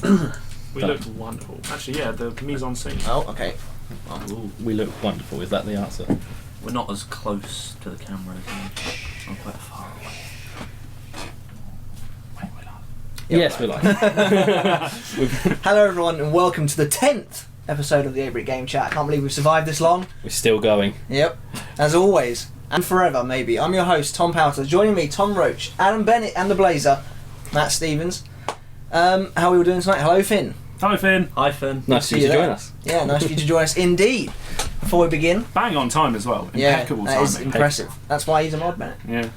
We looked wonderful. Actually, yeah, the mise en scene. Oh, okay. We look wonderful. Is that the answer? We're not as close to the camera as I'm quite far away. Wait, we're live. Yes, we like. Hello everyone and welcome to the 10th episode of the 8-Brit Game Chat. I can't believe we've survived this long. We're still going. Yep. As always, and forever maybe, I'm your host, Tom Powter. Joining me, Tom Roach, Adam Bennett and the Blazer, Matt Stevens. How are we all doing tonight? Hello Finn. Hello, Finn. Hi, Finn. Nice for you to join us. Yeah, nice for you to join us indeed. Before we begin, Bang on time as well. Impeccable that timing. is impressive. That's why he's a mod, Bennett. Yeah.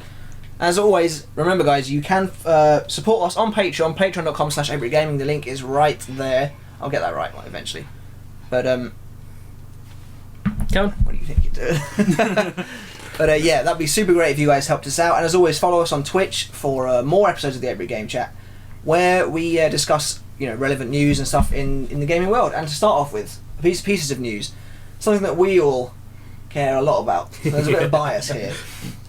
As always, remember guys, you can support us on Patreon, patreon.com/8BritGaming. The link is right there. I'll get that right eventually. But, Come on. what do you think you're doing? But yeah, that'd be super great if you guys helped us out. And as always, follow us on Twitch for more episodes of the 8-Brit Game Chat, where we discuss relevant news and stuff in the gaming world. And to start off with, pieces of news, something that we all care a lot about. There's a bit of bias here.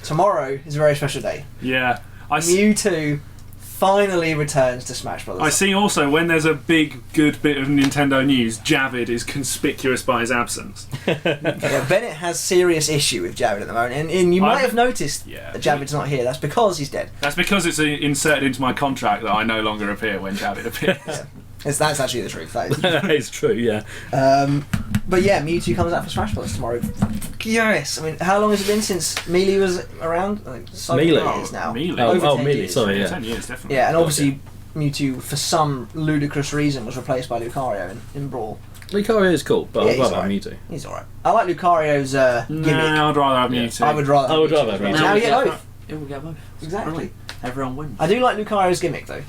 Tomorrow is a very special day. Yeah. Mewtwo finally returns to Smash Bros. I see also when there's a big, good bit of Nintendo news, Javid is conspicuous by his absence. Yeah, Bennett has serious issue with Javid at the moment, and you might have noticed that Javid's not here. That's because he's dead. That's because it's inserted into my contract that I no longer appear when Javid appears. Yeah. That's actually the truth. That is. That is true, yeah. But yeah, Mewtwo comes out for Smash Bros. Tomorrow. Curious. I mean, how long has it been since Melee was around? Like, so many Melee? years now. Melee. Over 10 Melee, years. sorry, yeah. 10 years, definitely. Yeah, and obviously Mewtwo, for some ludicrous reason, was replaced by Lucario in Brawl. Lucario is cool, but Yeah, I'd rather have alright. Mewtwo. He's alright. I like Lucario's gimmick. Nah, I'd rather have Yeah. Mewtwo. I would rather have Mewtwo. Now we get both. Yeah, we'll get both. Exactly. Brilliant. Everyone wins. I do like Lucario's gimmick though.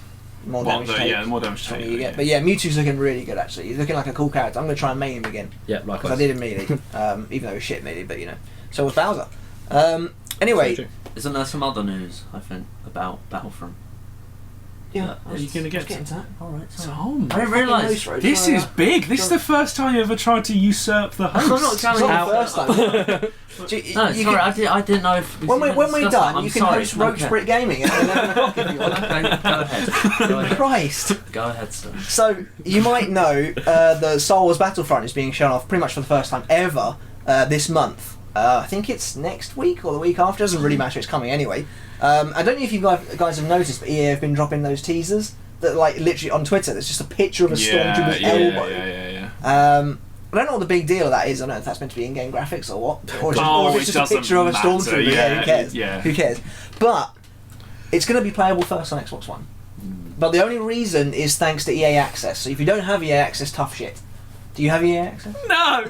More damage take. Yeah, more damage from take. you get. But yeah, Mewtwo's looking really good actually. He's looking like a cool character. I'm going to try and main him again. Yeah, Because likewise. I did in Melee. Even though it was shit Melee, but So was Bowser. Anyway. So true. Isn't there some other news, I think, about Battlefront? Yeah, Are you going to get get into that. Alright, Tom, I didn't realise. this is big. This is the first time you ever tried to usurp the host. I'm not It's telling not you. the first time. No, sorry, I didn't know if... When we're discussed done, that. I'm you can sorry. host Roach Brit Gaming at 11 o'clock if you want. Okay, go ahead. Go ahead. Christ. Go ahead, sir. So, you might know the Star Wars Battlefront is being shown off pretty much for the first time ever this month. I think it's next week or the week after. Doesn't really matter, it's coming anyway. I don't know if you guys have noticed, but EA have been dropping those teasers that, like, literally on Twitter, there's just a picture of a Stormtrooper's elbow. Yeah. I don't know what the big deal of that is. I don't know if that's meant to be in-game graphics or what. Or if it's just a picture of a Stormtrooper. Yeah, who cares? Yeah. Who cares? But it's going to be playable first on Xbox One. But the only reason is thanks to EA Access. So if you don't have EA Access, tough shit. Do you have EA Access? No!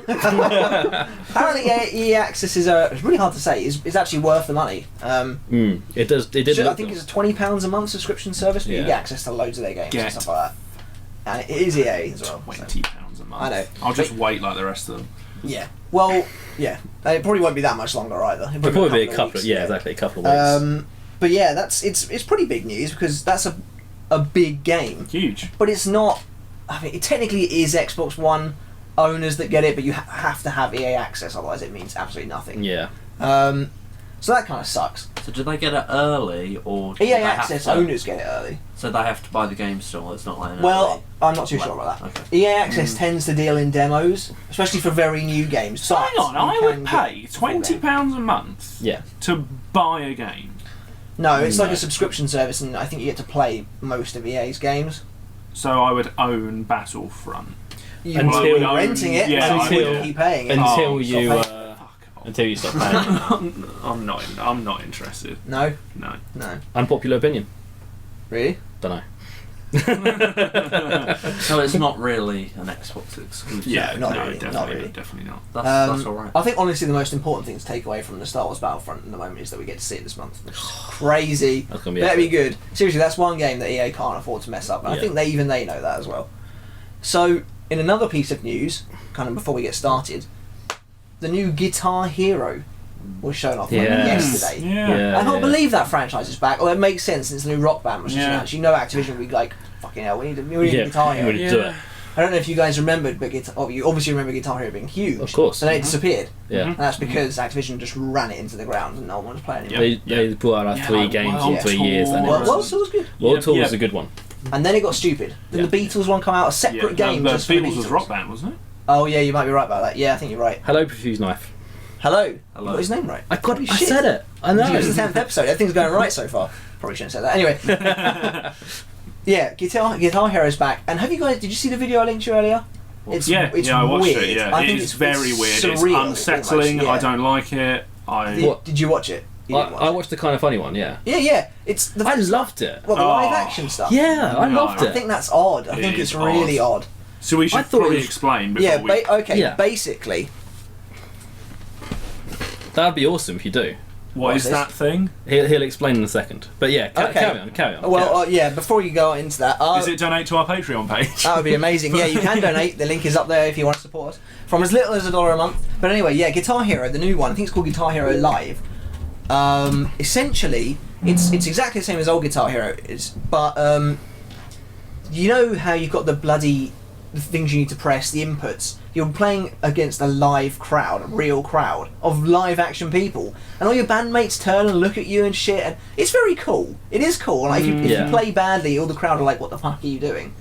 Apparently EA Access is it's really hard to say. Is actually worth the money. It does. It did. I think it's a £20 a month subscription service, but you Yeah. get access to loads of their games and stuff like that. And it is EA as well. so- £20 a month. I know. I'll just wait like the rest of them. Yeah. Well, yeah. It probably won't be that much longer either. It'll probably be a couple of weeks, exactly, a couple of weeks. But yeah, it's pretty big news because that's a big game. Huge. But it's not. I mean, it technically is Xbox One owners that get it, but you have to have EA Access, otherwise it means absolutely nothing. Yeah. So that kind of sucks. So do they get it early, or... do EA they have Access to- owners get it early. So they have to buy the game still, it's not like an Well, early... I'm not too sure about that. Okay. EA Access tends to deal in demos, especially for very new games. So hang on, I would pay £20 a month Yeah. to buy a game. No, it's like No. a subscription service, and I think you get to play most of EA's games. So I would own Battlefront. You Until- will be renting it, Yeah, so I you would. will keep paying it. Until you stop Fuck until you stop paying. I'm not interested. No, No. no. Unpopular opinion. Really? Don't know. So it's not really an Xbox exclusive. Yeah, not no, really, definitely not really. Definitely not. That's alright. I think honestly the most important thing to take away from the Star Wars Battlefront at the moment is that we get to see it this month. Which is crazy. That's gonna be Better be epic. good. Seriously, that's one game that EA can't afford to mess up. And I Yeah. think they know that as well. So, in another piece of news, kind of before we get started, the new Guitar Hero was shown off yesterday. Yeah. I can't believe that franchise is back. Well, it makes sense since the new Rock Band was just announced. You know Activision would be like, fucking hell, we need a Guitar Hero. Do it. I don't know if you guys remembered, but you obviously remember Guitar Hero being huge. Of course. So then it disappeared. Yeah. And that's because Activision just ran it into the ground and no one was playing it anymore. They brought out 3 games in 3 years. And Tour. it World Tour was good. World Tour was a good one. and then it got stupid. Then the Beatles one come out, a separate game. The just for the Beatles was Rock Band, wasn't it? Oh yeah, you might be right about that. Yeah, I think you're right. Hello, Perfused Knife. Hello. Hello. You got his name right. I Holy shit. said it. I know. It's the 10th episode. Everything's going right so far. Probably shouldn't have said that. Anyway. Yeah, Guitar Hero's back. And did you see the video I linked you earlier? It's I watched weird. it. Yeah, I think it's very weird. It's surreal, unsettling. almost, yeah. I don't like it. Did you watch it? You didn't watch I it. watched the kind of funny one. Yeah. Yeah. It's the I loved it. Well, the live action stuff. Yeah, I No. loved I it. think that's odd. I think is it's really odd. So we I should thought it probably was- explain before Yeah. we. Okay. Yeah. Basically, That'd be awesome if you do. What is this? that thing? He'll explain in a second. But yeah, Okay. carry on. well, yeah. Before you go into that, Is it donate to our Patreon page? that would be amazing. Yeah, you can donate. The link is up there if you want to support us from as little as $1 a month. But anyway, yeah, Guitar Hero, the new one. I think it's called Guitar Hero Live. Essentially, it's exactly the same as old Guitar Hero is, but you know how you've got the things you need to press, the inputs. You're playing against a live crowd, a real crowd of live action people, and all your bandmates turn and look at you and shit. And it's very cool. It is cool. Like if you play badly, all the crowd are like, "What the fuck are you doing?"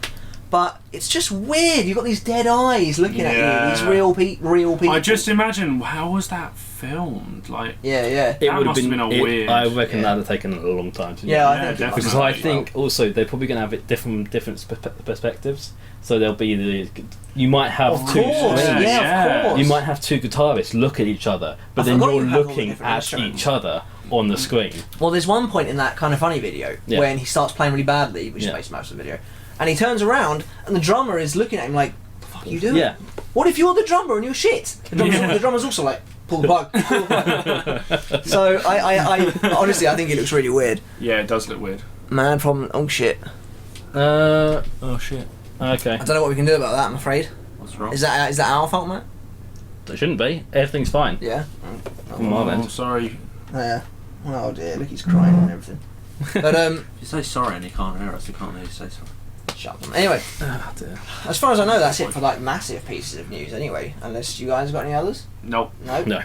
But it's just weird. You've got these dead eyes looking at you. These real people. I just imagine, how was that filmed? Like, Yeah. It That would have must have been. been a weird- I reckon Yeah. that'd have taken a long time to do. Yeah, I Yeah, think it definitely. Because I think also they're probably going to have it different perspectives. So there'll be you might have Of two course, screens. of course. You might have two guitarists look at each other, but I then forgot you're you have all the looking different at instruments. each other on the screen. Well, there's one point in that kind of funny video Yeah. when he starts playing really badly, which is basically most of the video, and he turns around and the drummer is looking at him like, "What the fuck are you doing? Yeah. What if you're the drummer and you're shit?" The drummer's also like, "Pull the plug." Pull the plug. So I honestly I think it looks really weird. yeah, it does look weird. Man from shit. Oh shit. Okay. I don't know what we can do about that. I'm afraid. What's wrong? Is that our fault, Matt? It shouldn't be. Everything's fine. Yeah. From our Oh, end. sorry. Yeah. Oh dear, look, he's crying and everything. But If you say sorry and he can't hear us, he can't hear you say sorry. shut them. Anyway, Oh dear. as far as I know, that's it for like massive pieces of news. Anyway, unless you guys got any others. Nope. No. No.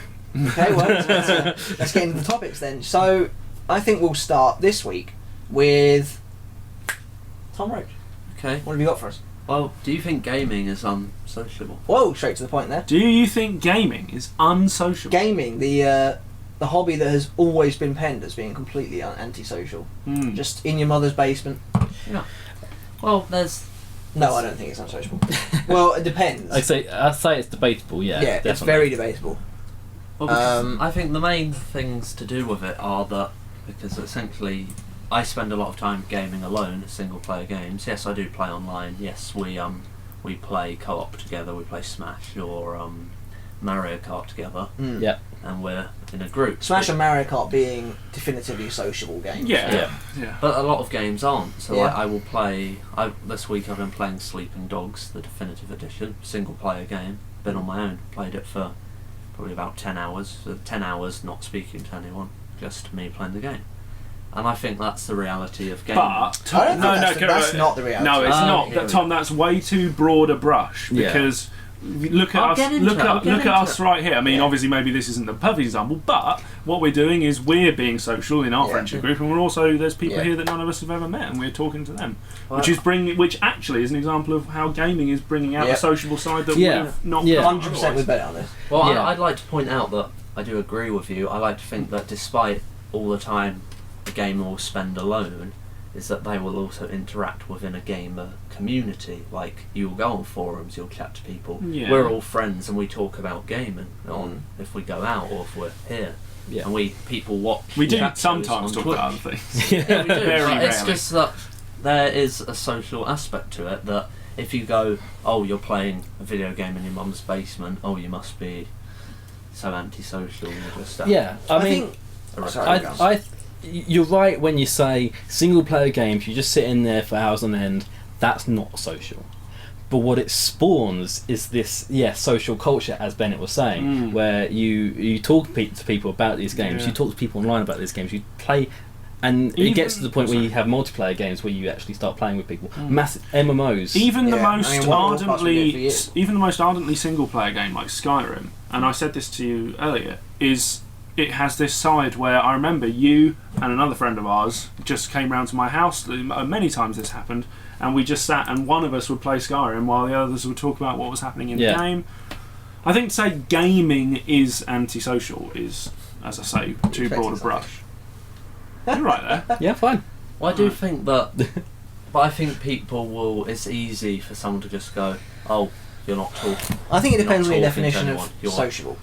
Okay, well, let's get into the topics then. So, I think we'll start this week with Tom Roach. Okay. What have you got for us? Well, do you think gaming is unsociable? Whoa, straight to the point there. Do you think gaming is unsociable? Gaming, the hobby that has always been penned as being completely antisocial. Hmm. Just in your mother's basement. Yeah. Well, there's. No, I don't think it's unsociable. Well, it depends. I'd say it's debatable. Yeah. Yeah, it's definitely. very debatable. Well, because I think the main things to do with it are that because essentially I spend a lot of time gaming alone, single player games. Yes, I do play online. Yes, we play co-op together. We play Smash or Mario Kart together, Mm. Yeah. and we're in a group. Smash and Mario Kart being definitively sociable games. Yeah. But a lot of games aren't. So Yeah. I will play. This week I've been playing Sleeping Dogs, the definitive edition, single player game. Been on my own. Played it for probably about 10 hours. So 10 hours not speaking to anyone, just me playing the game. And I think that's the reality of gaming. But I don't think that's not the reality. No, it's not. here we Tom, that's way too broad a brush Yeah. because look at I'll us. get into Look it, I'll at get look at into us it. right here. I mean, Yeah. obviously, maybe this isn't the perfect example, but what we're doing is we're being social in our Yeah. friendship group, and we're also there's people Yeah. here that none of us have ever met, and we're talking to them, Well, which actually is an example of how gaming is bringing out Yeah. the sociable side that Yeah. would have not. Yeah. come 100% otherwise. we bet on this. Well, Yeah. I'd like to point out that I do agree with you. I like to think that despite all the time a gamer will spend alone, is that they will also interact within a gamer community. Like, you'll go on forums, you'll chat to people. Yeah. We're all friends and we talk about gaming on if we go out or if we're here. Yeah. And people watch. We do chat shows sometimes on talk Twitch. about other things. Yeah, we do. Very But it's rarely. just that there is a social aspect to it that if you go, oh, you're playing a video game in your mum's basement, oh, you must be so antisocial. You're just Yeah. I mean, think. Oh, sorry, go on. you're right when you say single player games. You just sit in there for hours on end. That's not social. But what it spawns is this, social culture, as Bennett was saying, where you talk to people about these games, Yeah. you talk to people online about these games, you play, and it Even- gets to the point where sorry. you have multiplayer games where you actually start playing with people. Massive MMOs. Even the Yeah, I most mean, one of the podcasts we did for ardently, years. even the most ardently single player game like Skyrim, and I said this to you earlier, is it has this side where I remember you and another friend of ours just came round to my house. Many times this happened, and we just sat and one of us would play Skyrim while the others would talk about what was happening in the game. I think to say gaming is antisocial is, as I say, too broad a brush. You're right there. Yeah, fine. Well, I do think that, but I think people will. It's easy for someone to just go, "Oh, you're not talking." I think it You're depends on not your talking to definition anyone. of You're- sociable.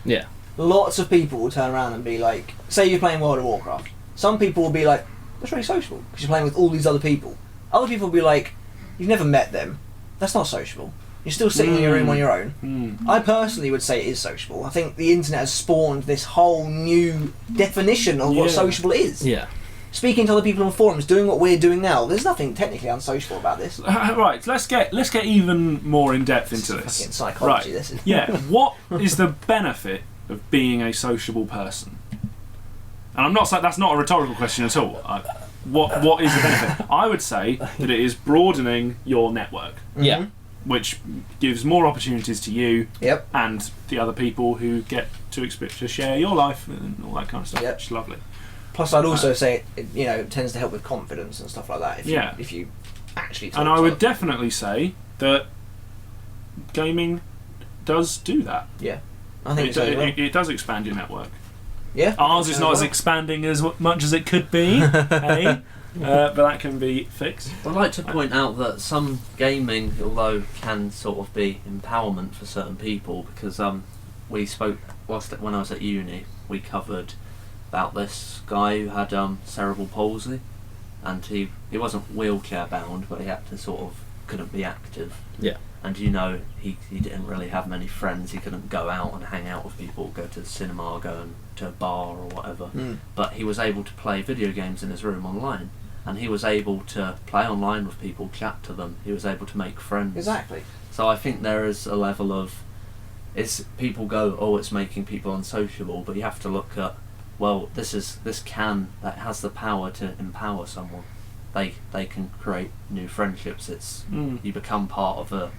Yeah. Lots of people will turn around and be like, say you're playing World of Warcraft. Some people will be like, that's really sociable because you're playing with all these other people. Other people will be like, you've never met them. That's not sociable. You're still sitting in your room on your own. I personally would say it is sociable. I think the internet has spawned this whole new definition of what sociable is. Yeah. Speaking to other people on forums, doing what we're doing now, there's nothing technically unsociable about this. Right, let's get even more in depth into this. Fucking psychology, Right. this is. Yeah, what is the benefit of being a sociable person? And I'm not saying that's not a rhetorical question at all. What is the benefit? I would say that it is broadening your network, Yeah. which gives more opportunities to you Yep. and the other people who get to share your life and all that kind of stuff. Yep. Which is lovely. Plus, I'd also say it tends to help with confidence and stuff like that. If you actually talk And to I would other- definitely say that gaming does do that. Yeah, I think so. as well. It does expand your network. Yeah, Ours is not as well. expanding as much as it could be, eh? But that can be fixed. I'd like to point out that some gaming, although can sort of be empowerment for certain people, because we spoke when I was at uni, we covered about this guy who had cerebral palsy, and he wasn't wheelchair bound, but he had to couldn't be active. Yeah. And he didn't really have many friends. He couldn't go out and hang out with people, go to the cinema, go to a bar or whatever. But he was able to play video games in his room online, and he was able to play online with people, chat to them. He was able to make friends. Exactly. So I think there is a level of, people go, oh, it's making people unsociable, but you have to look at, well, that has the power to empower someone. They can create new friendships. You become part of a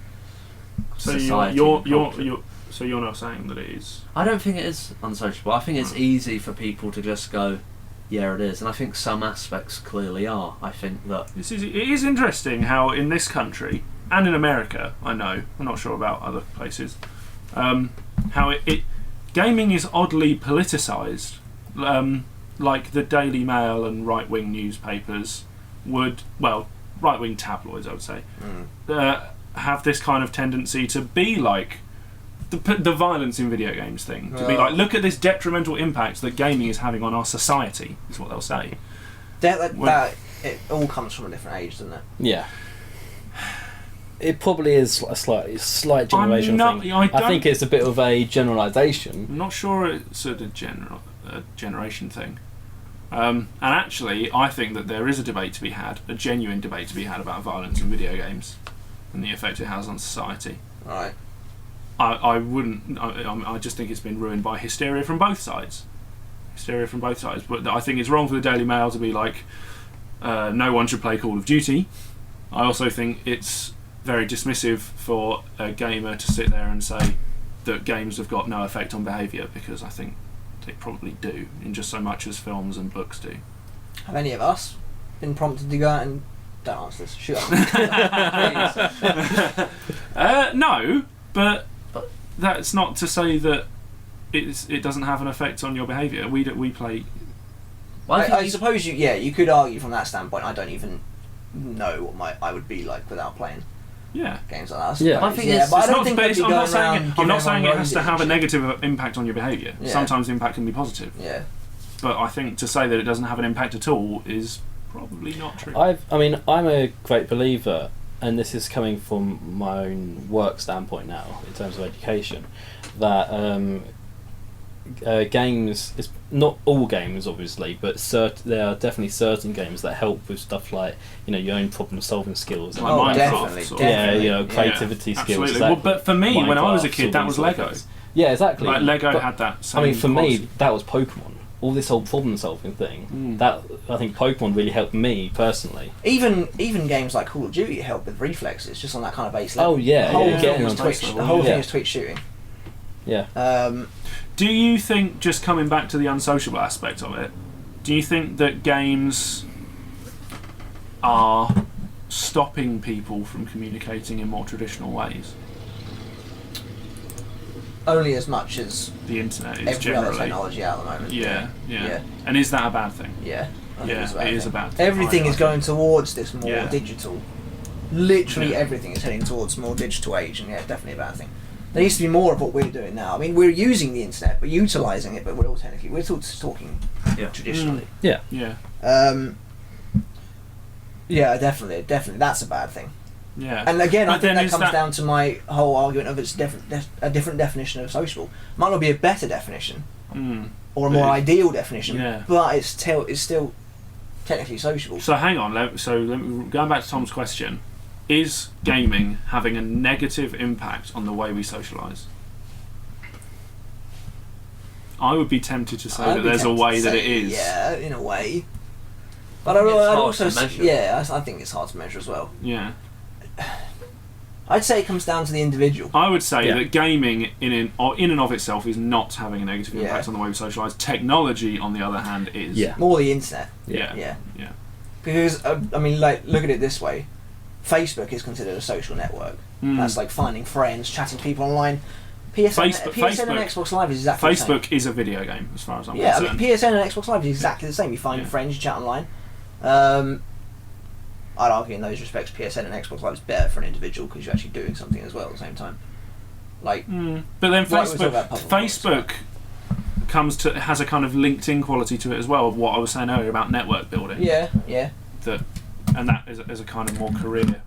society. So you're not saying that it is. I don't think it is unsociable. I think it's easy for people to just go, yeah, it is, and I think some aspects clearly are. I think that It is interesting how in this country and in America, I'm not sure about other places, how gaming is oddly politicised. Like the Daily Mail and right-wing newspapers right-wing tabloids, I would say, have this kind of tendency to be like the violence in video games thing. To be like, look at this detrimental impact that gaming is having on our society, is what they'll say. It all comes from a different age, doesn't it? Yeah. It probably is a slight generation thing. I think it's a bit of a generalisation. I'm not sure it's a generation thing. And actually, I think that there is a debate to be had, a genuine debate to be had about violence in video games and the effect it has on society. Right. I just think it's been ruined by hysteria from both sides. But I think it's wrong for the Daily Mail to be like, no one should play Call of Duty. I also think it's very dismissive for a gamer to sit there and say that games have got no effect on behaviour, because I think they probably do, in just so much as films and books do. Have any of us been prompted to go out and... Don't answer this. Shoot up. No, but that's not to say that it doesn't have an effect on your behaviour. We play... I suppose you could argue from that standpoint. I don't even know what I would be like without playing games like that. Yeah. I think it's but I It's don't not- think but they'd it's- be I'm going not saying around I'm giving not saying it everyone has to roses have a and shit. negative impact on your behaviour. Yeah. Sometimes the impact can be positive. Yeah. But I think to say that it doesn't have an impact at all is probably not true. I'm a great believer, and this is coming from my own work standpoint now, in terms of education, that games, is not all games obviously, but there are definitely certain games that help with stuff like, your own problem solving skills. Like Oh, Minecraft, definitely, sort of. definitely. Creativity skills. Absolutely. Exactly. Well, but for me, when I was a Minecraft, kid, that was all these Lego. things. Yeah, exactly. Like Lego But, had that same for quality. me, that was Pokemon. All this whole problem solving thing. That, I think Pokemon really helped me personally. Even games like Call of Duty help with reflexes, just on that kind of base level. Oh, yeah, The whole yeah. thing Getting is on Twitch. base The level, whole thing yeah. is Twitch shooting. Yeah. Do you think, just coming back to the unsociable aspect of it, do you think that games are stopping people from communicating in more traditional ways? Only as much as The internet is every generally. other technology out at the moment. Yeah. And is that a bad thing? Yeah. I think Yeah, it is a bad thing. Everything I is going towards this more Yeah. digital. Literally Yeah. everything is heading towards more digital age, and yeah, it's definitely a bad thing. There needs to be more of what we're doing now. I mean, we're using the internet, we're utilising it, but we're talking Yeah. traditionally. Yeah. Yeah, definitely, that's a bad thing. Yeah. And again, I But think then that is comes down to my whole argument of it's a different definition of sociable. Might not be a better definition or a more ideal definition, but it's still technically sociable. So hang on. Going back to Tom's question, is gaming having a negative impact on the way we socialise? I would be tempted to say that there's a way that it is. Yeah, in a way. But I'd hard also to measure. I think it's hard to measure as well. Yeah. I'd say it comes down to the individual. I would say that gaming in and of itself is not having a negative impact on the way we socialise. Technology, on the other hand, is. Yeah. More the internet. Yeah. Because I mean, like, look at it this way: Facebook is considered a social network. That's like finding friends, chatting to people online. PSN and Xbox Live is exactly the same. Facebook is a video game, as far as I'm Yeah, I concerned. mean, PSN and Xbox Live is exactly the same. You find friends, you chat online. I'd argue in those respects, PSN and Xbox Live is better for an individual because you're actually doing something as well at the same time. Like, but then like we talked about Facebook has a kind of LinkedIn quality to it as well. Of what I was saying earlier about network building. Yeah. And that is a kind of more career.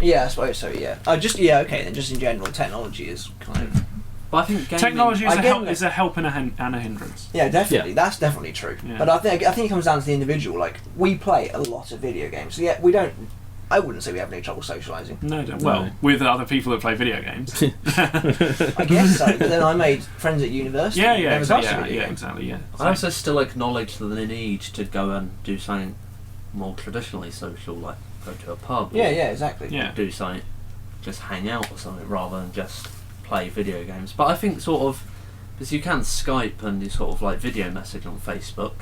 Yeah, I suppose so. Yeah. Okay. Then just in general, technology is kind of. But I think gaming, technology is a help and a hindrance. Yeah, definitely. That's definitely true. Yeah. But I think it comes down to the individual. Like, we play a lot of video games. So yeah, we don't. I wouldn't say we have any trouble socialising. No, don't. Well, with other people that play video games. I guess so. But then I made friends at university. Exactly. I also still acknowledge the need to go and do something more traditionally social, like go to a pub. Yeah, exactly. Yeah. Do something, just hang out or something, rather than just play video games. But I think sort of, because you can Skype and you sort of like video message on Facebook,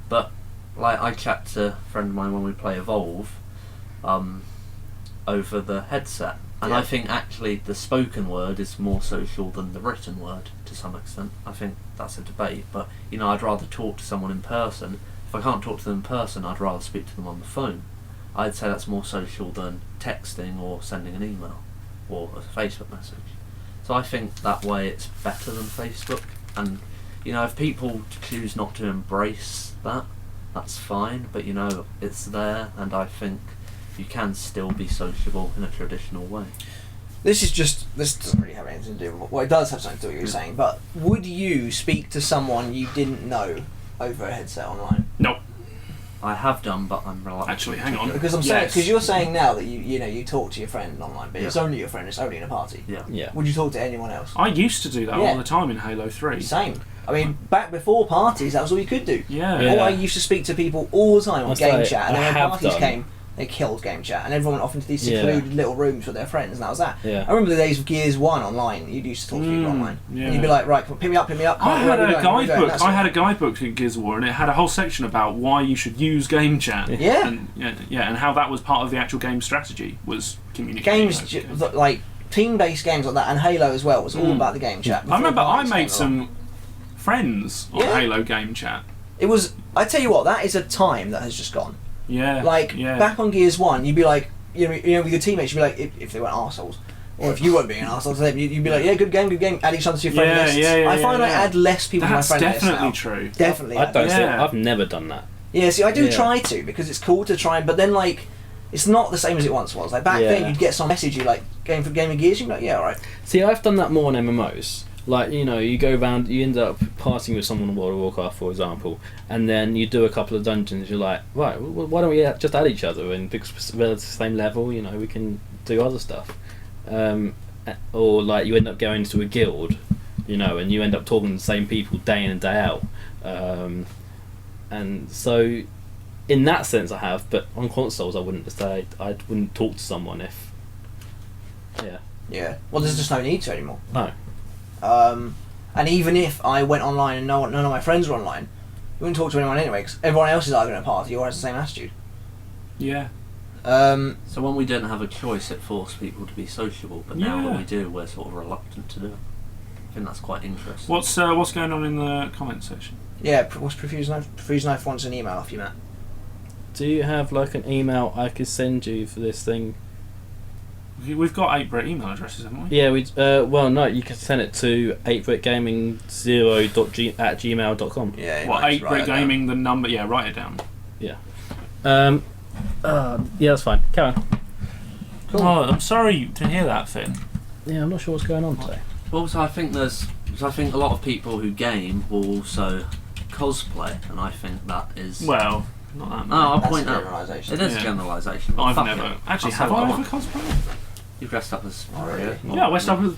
but like I chat to a friend of mine when we play Evolve over the headset, and I think actually the spoken word is more social than the written word to some extent. I think that's a debate, but I'd rather talk to someone in person. If I can't talk to them in person, I'd rather speak to them on the phone. I'd say that's more social than texting or sending an email or a Facebook message. So I think that way it's better than Facebook. And if people choose not to embrace that, that's fine. But it's there, and I think you can still be sociable in a traditional way. This doesn't really have anything to do with. Well, it does have something to do with what you're saying. But would you speak to someone you didn't know over a headset online? No. I have done, but I'm reluctant. Actually, hang on. Because you're saying now that you talk to your friend online, but it's only your friend. It's only in a party. Yeah. Would you talk to anyone else? I used to do that all the time in Halo 3. Same. I mean, back before parties, that was all you could do. Yeah. I used to speak to people all the time on game chat, and then when parties done. came, they killed game chat, and everyone went off into these secluded little rooms with their friends, and that was that. Yeah. I remember the days of Gears 1 online. You used to talk to people online. Yeah. And you'd be like, right, pick me up. I had a guidebook. I had a guidebook in Gears of War, and it had a whole section about why you should use game chat. Yeah. And how that was part of the actual game strategy was communicating. Games like team-based games like that, and Halo as well, was all about the game chat. I remember I parties made came some friends on Halo game chat. It was. I tell you what, that is a time that has just gone. Yeah. Back on Gears 1, you'd be like, with your teammates, you'd be like, if they weren't arseholes, or if you weren't being an arsehole to them, you'd be like, yeah, good game, add each other to your friend list. I find I add less people to my friend list. That's definitely true. Definitely. I don't see. I've never done that. Yeah, see, I do try to, because it's cool to try, but then, like, it's not the same as it once was. Like, back then, you'd get some message, you like, game of Gears, you'd be like, yeah, alright. See, I've done that more on MMOs. Like, you go around, you end up partying with someone in World of Warcraft, for example, and then you do a couple of dungeons, you're like, right, well, why don't we just add each other, and because we're at the same level, we can do other stuff. Or, like, you end up going to a guild, and you end up talking to the same people day in and day out. And so, in that sense I have, but on consoles I wouldn't talk to someone if... Yeah. Well, there's just no need to anymore. No. And even if I went online and none of my friends were online, you wouldn't talk to anyone anyway, because everyone else is either in a party or has the same attitude. Yeah. So when we didn't have a choice, it forced people to be sociable, but now when we do, we're sort of reluctant to do it. I think that's quite interesting. What's going on in the comment section? Yeah, what's Profuse Knife wants an email off you, Matt. Do you have like an email I could send you for this thing? We've got 8-Brit email addresses, haven't we? Yeah, well, no, you can send it to 8BritGaming0.gmail.com. Yeah. What, 8-Brit Gaming, the number? Yeah, write it down. Yeah. Yeah, that's fine. Carry on. Cool. Oh, I'm sorry to hear that, Finn. Yeah, I'm not sure what's going on today. Well, so I think a lot of people who game will also cosplay, and I think that is... Well, not that No, much. I'll That's point a out. generalisation. It is Yeah. a generalisation. but I've fuck never... it. Actually, I'll have say what I I ever want. cosplayed? You dressed up as Mario. Yeah, I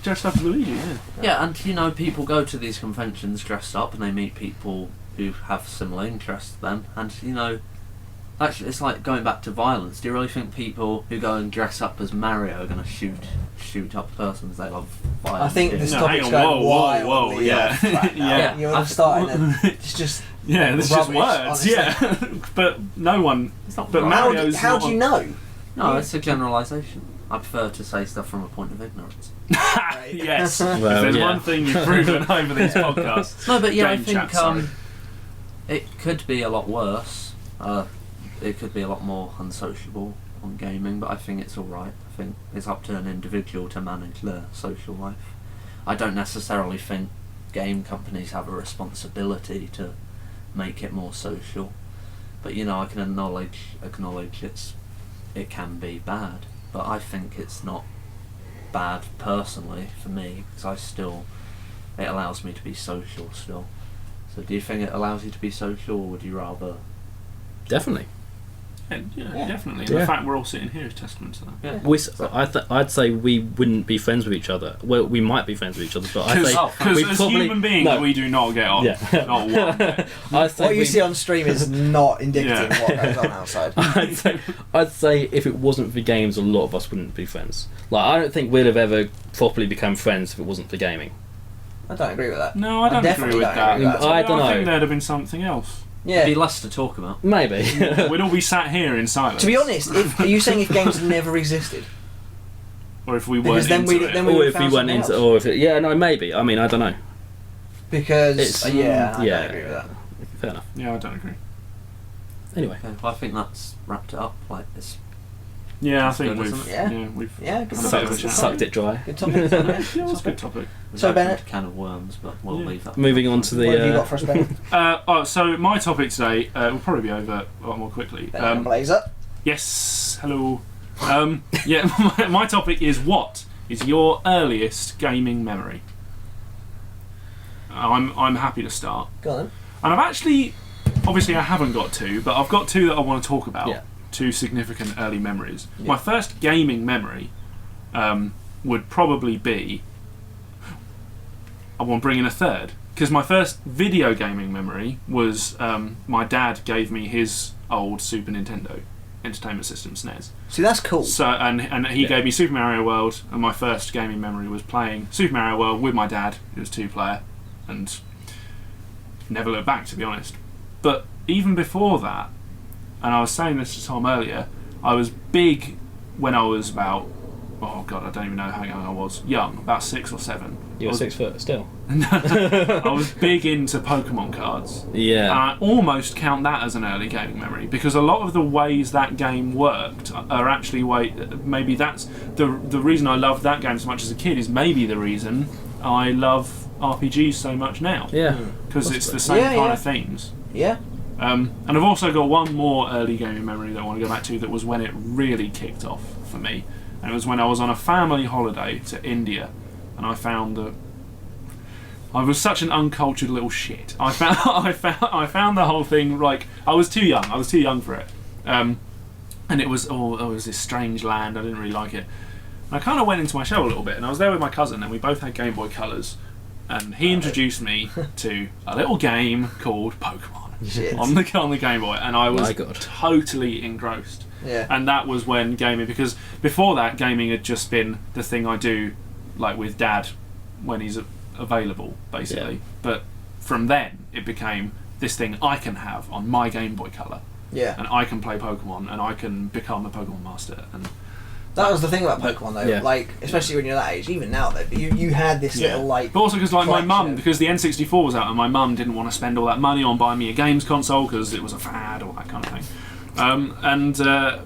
dressed up as Luigi, yeah. Yeah, and people go to these conventions dressed up and they meet people who have similar interests to them, and actually it's like going back to violence. Do you really think people who go and dress up as Mario are going to shoot up persons they love violence? I think do? this No, topic's hang on, going whoa, wildly yeah. off track now. Yeah. You're starting to... It's just... Yeah, this is just Rubbish, words, honestly. yeah. But no one... But right. Mario's How not do you know? No, it's a generalisation. I prefer to say stuff from a point of ignorance. Yes. Well, if there's yeah. one thing you've proven over these podcasts. No, but yeah, I Game think chat, sorry. it could be a lot worse. It could be a lot more unsociable on gaming, but I think it's alright. I think it's up to an individual to manage their social life. I don't necessarily think game companies have a responsibility to make it more social, but I can acknowledge it can be bad, but I think it's not bad personally for me, because it allows me to be social still. So do you think it allows you to be social, or would you rather... Definitely. Yeah, definitely. And Yeah. the fact we're all sitting here is testament to that. Yeah. I'd say we wouldn't be friends with each other. Well, we might be friends with each other, but I'd say Because we as probably... human beings, no. we do not get on. Yeah. Not one bit. I'd say What you we- see on stream is not indicative Yeah. of what goes on outside. I'd say if it wasn't for games, a lot of us wouldn't be friends. Like, I don't think we'd have ever properly become friends if it wasn't for gaming. I don't agree with that. No, I don't definitely agree with don't that. agree with that. I don't I think know. there'd have been something else. There'd be Yeah. less to talk about. Maybe. We'd all be sat here in silence. To be honest, are you saying if games never existed? Or if we Because weren't then into we- it. then or would've if we found went something into... else. Or if it, yeah, no, maybe. I mean, I don't know. Because It's- I yeah. don't agree with that. Fair enough. Yeah, I don't agree. Anyway. Okay, well, I think that's wrapped it up. Like it's Yeah, I That's think good, we've... isn't it? Yeah. we've... Yeah, good Had a bit topic. of a chat. Sucked it dry. Good topic. Yeah, it was a good topic. we've So, opened Bennett? a can of worms, but we'll Yeah. leave that. Moving on to What have you the... got for us, Ben? So my topic today will probably be over a lot more quickly. Ben Blazer. Yes, hello. Yeah, my topic is, what is your earliest gaming memory? I'm happy to start. Go on then. And I've actually, obviously I haven't got two, but I've got two that I want to talk about. Yeah. Two significant early memories. Yeah. My first gaming memory would probably be... I want to bring in a third. Because my first video gaming memory was my dad gave me his old Super Nintendo Entertainment System, SNES. See, that's cool. So and he Yeah. gave me Super Mario World, and my first gaming memory was playing Super Mario World with my dad. It was 2-player, and never looked back, to be honest. But even before that, and I was saying this to Tom earlier, I was big when I was about, oh god, I don't even know how young I was. Young, about 6 or 7. You I were was, 6 foot still. I was big into Pokemon cards. Yeah. And I almost count that as an early gaming memory, because a lot of the ways that game worked are actually maybe that's the reason I loved that game so much as a kid is maybe the reason I love RPGs so much now, Yeah. because it's the Possibly. same Yeah, kind yeah. of themes. Yeah. And I've also got one more early gaming memory that I want to go back to, that was when it really kicked off for me, and it was when I was on a family holiday to India, and I found that I was such an uncultured little shit. I found the whole thing, like, I was too young for it, and it was this strange land. I didn't really like it. And I kind of went into my shell a little bit, and I was there with my cousin, and we both had Game Boy Colors, and he introduced me to a little game called Pokemon Shit. on the Game Boy, and I was My God. totally engrossed. Yeah. And that was when gaming, because before that, gaming had just been the thing I do, like with Dad when he's available, basically. Yeah. But from then, it became this thing I can have on my Game Boy Color, Yeah. and I can play Pokemon, and I can become a Pokemon master. And That was the thing about Pokemon, though. Yeah. Like, especially when you're that age, even now, though, you had this little, like... But also because, like, my collection mum, of- because the N64 was out, and my mum didn't want to spend all that money on buying me a games console because it was a fad, all that kind of thing.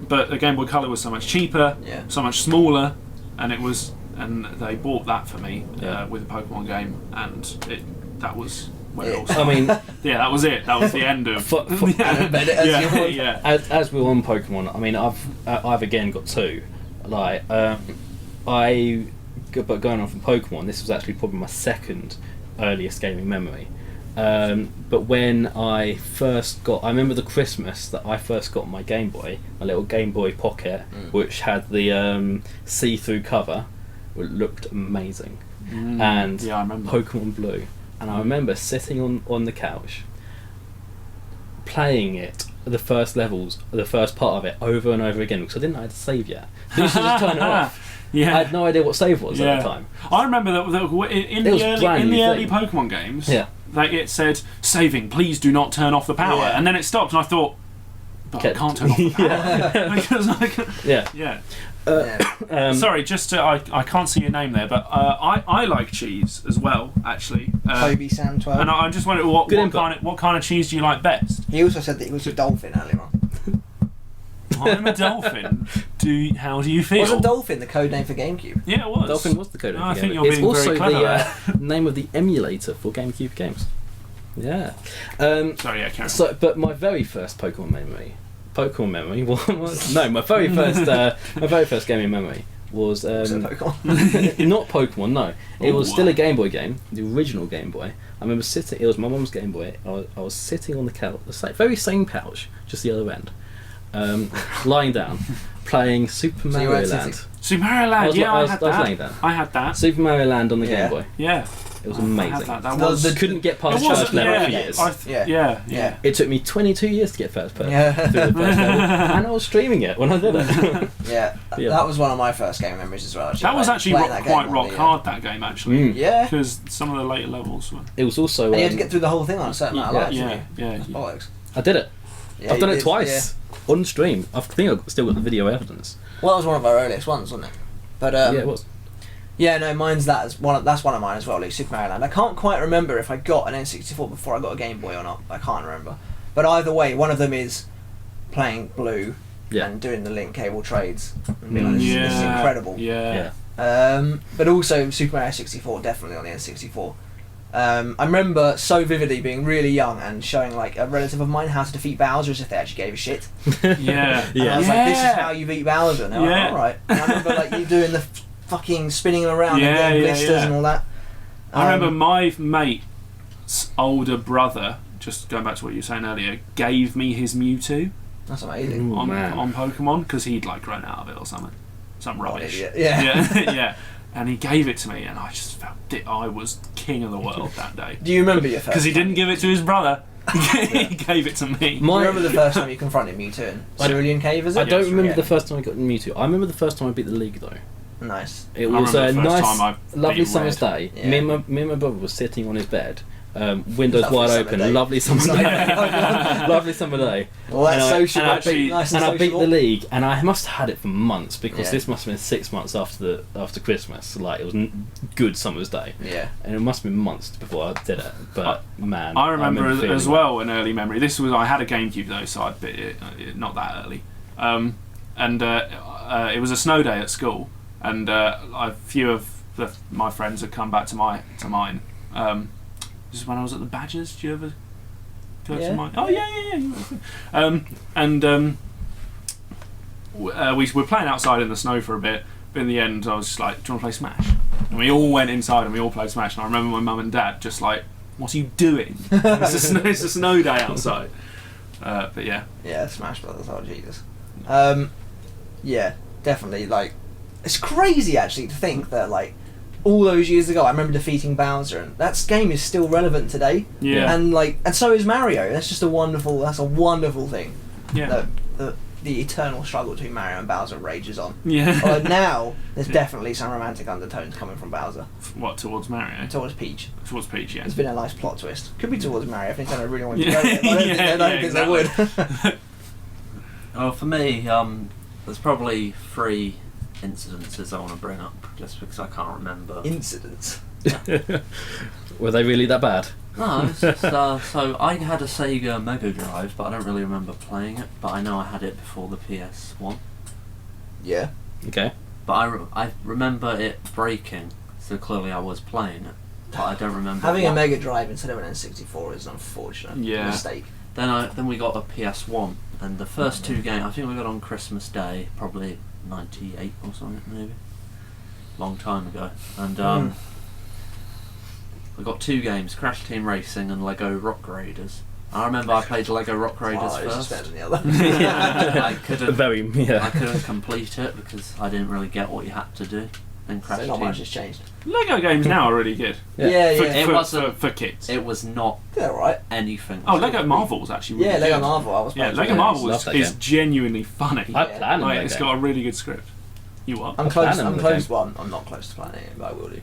But the Game Boy Color was so much cheaper, Yeah. so much smaller, and they bought that for me Yeah. with a Pokemon game, and that was where it all Yeah. started. I mean, Yeah, that was it. That was the end of. Yeah. as we're on Pokemon, I mean, I've again got two. Like, but going on from Pokemon, this was actually probably my second earliest gaming memory. But when I remember the Christmas that I first got my Game Boy, my little Game Boy Pocket, which had the see-through cover, it looked amazing, and yeah, I remember. Pokemon Blue. And I remember sitting on the couch, playing it, the first part of it, over and over again, because I didn't know how to save yet. So you should just turn it off. Yeah. I had no idea what save was at the time. I remember that in It was the brand new early thing. Pokemon games, Yeah. that it said saving, please do not turn off the power, Yeah. and then it stopped, and I thought, but I Okay. can't turn off the power Yeah. because Yeah. yeah. Yeah. Sorry, just I can't see your name there, but I like cheese as well, actually. Kobe Sam 12. And I just wondered Good input. what kind of cheese do you like best? He also said that he was a dolphin earlier on. I'm a dolphin. How do you feel? Wasn't dolphin the code name for GameCube? Yeah, it was. Dolphin was the code of I the think game. you're It's being also very clever the name of the emulator for GameCube games. Yeah. Sorry, yeah, carry on. So, but my very first Pokemon memory was my very first gaming memory was Was it Pokemon? not Pokemon. No, it was Ooh. still a Game Boy game, the original Game Boy. I remember sitting. It was my mum's Game Boy. I was sitting on the couch, the very same couch, just the other end, lying down, playing Super you Mario weren't Land. sitting? Super Mario Land, I was had laying that. down. I had that. Super Mario Land on the Yeah. Game Boy. Yeah. It was I had amazing. that. That The- was. the- Couldn't get past It the was, first level yeah. for years. Yeah. It took me 22 years to get first person Yeah. through the first level, and I was streaming it when I did it. Yeah. Yeah. That was one of my first game memories as well. That was like, actually playing that game quite on rock the, hard. That game actually, Mm. Yeah. because some of the later levels were. It was also. And you had to get through the whole thing on a certain amount of lives, Yeah, didn't you? yeah. That's bollocks. I did it. Yeah, I've done you it did, twice on stream. I think I've still got the video evidence. Yeah. Well, that was one of our earliest ones, wasn't it? But Yeah, it was. yeah, no, that's one of mine as well, like Super Mario Land. I can't quite remember if I got an N64 before I got a Game Boy or not. I can't remember. But either way, one of them is playing Blue Yeah. and doing the link cable trades. And being like, this is incredible. Yeah. Yeah. But also Super Mario 64, definitely on the N64. I remember so vividly being really young and showing like a relative of mine how to defeat Bowser as if they actually gave a shit. Yeah. And I was like, this is how you beat Bowser. And they were Yeah. like, alright. And I remember like you doing the fucking spinning him around Yeah, and getting yeah, blisters yeah. and all that. I remember my mate's older brother, just going back to what you were saying earlier, gave me his Mewtwo That's amazing. Ooh, on man. Pokemon because he'd like grown out of it or something. Some What an rubbish. idiot. Yeah. Yeah. And he gave it to me, and I just felt I was king of the world that day. Do you remember your first Because he time? didn't give it to his brother. He gave it to me. Do you remember the first time you confronted Mewtwo in Cerulean Cave, is it? I don't remember Yeah. the first time I got Mewtwo. I remember the first time I beat the league though. Nice. It I was a remember the first nice, time I lovely beat summer's Red. day. Yeah. Me and my brother was sitting on his bed, windows Lovely wide summer open, day. lovely summer Sorry. day, lovely summer day. Well, that's And I- social. and I Nice beat- and And I beat sociable. the league, and I must have had it for months because Yeah. this must have been 6 months after Christmas. Like it was good summer's day, Yeah. and it must have been months before I did it. But man, I remember feeling as that. well an early memory. I had a GameCube though, so I bit it not that early. It was a snow day at school, and a few of my friends had come back to mine. This is when I was at the Badgers. Do you ever go Yeah. to mine? Oh yeah. We were playing outside in the snow for a bit, but in the end I was just like, do you want to play Smash? And we all went inside and we all played Smash, and I remember my mum and dad just like, what are you doing? It's a snow day outside. But yeah. Yeah, Smash Brothers. Oh Jesus. Yeah, definitely. Like, it's crazy actually to think that like all those years ago, I remember defeating Bowser, and that game is still relevant today. Yeah. And so is Mario. That's a wonderful thing. Yeah. That the eternal struggle between Mario and Bowser rages on. Yeah. Although now there's definitely some romantic undertones coming from Bowser What, towards Mario? towards Peach. Towards Peach, yeah. It's been a nice plot twist. Could be towards Mario if Nintendo really wanted to go there. But I don't think they would. Oh, for me, there's probably 3 incidences I want to bring up just because I can't remember. Incidents. Were they really that bad? No, it's just, so I had a Sega Mega Drive, but I don't really remember playing it. But I know I had it before the PS1. Yeah. Okay. But I remember it breaking, so clearly I was playing it. But I don't remember. Having what. a Mega Drive instead of an N64 is an unfortunate mistake. Then we got a PS1, and the first 2 games I think we got on Christmas Day, probably '98 or something, maybe. Long time ago, and we got 2 games: Crash Team Racing and Lego Rock Raiders. I remember I played Lego Rock Raiders first. Better than the other. I couldn't. Yeah. I couldn't complete it because I didn't really get what you had to do. Then Crash So not Team. much has changed. Lego games now are really good. Yeah, For, yeah. It for, wasn't- for kids. It was not They're alright. anything. Oh, Lego Marvel's actually really Yeah, Lego good. Marvel. I was Yeah, playing Lego it. Marvel Love that is game. genuinely funny. I Yeah. plan Like, that it's game. got a really good script. You what? I'm close. planning I'm the close. game. Well, I'm not close to playing it, but I will do.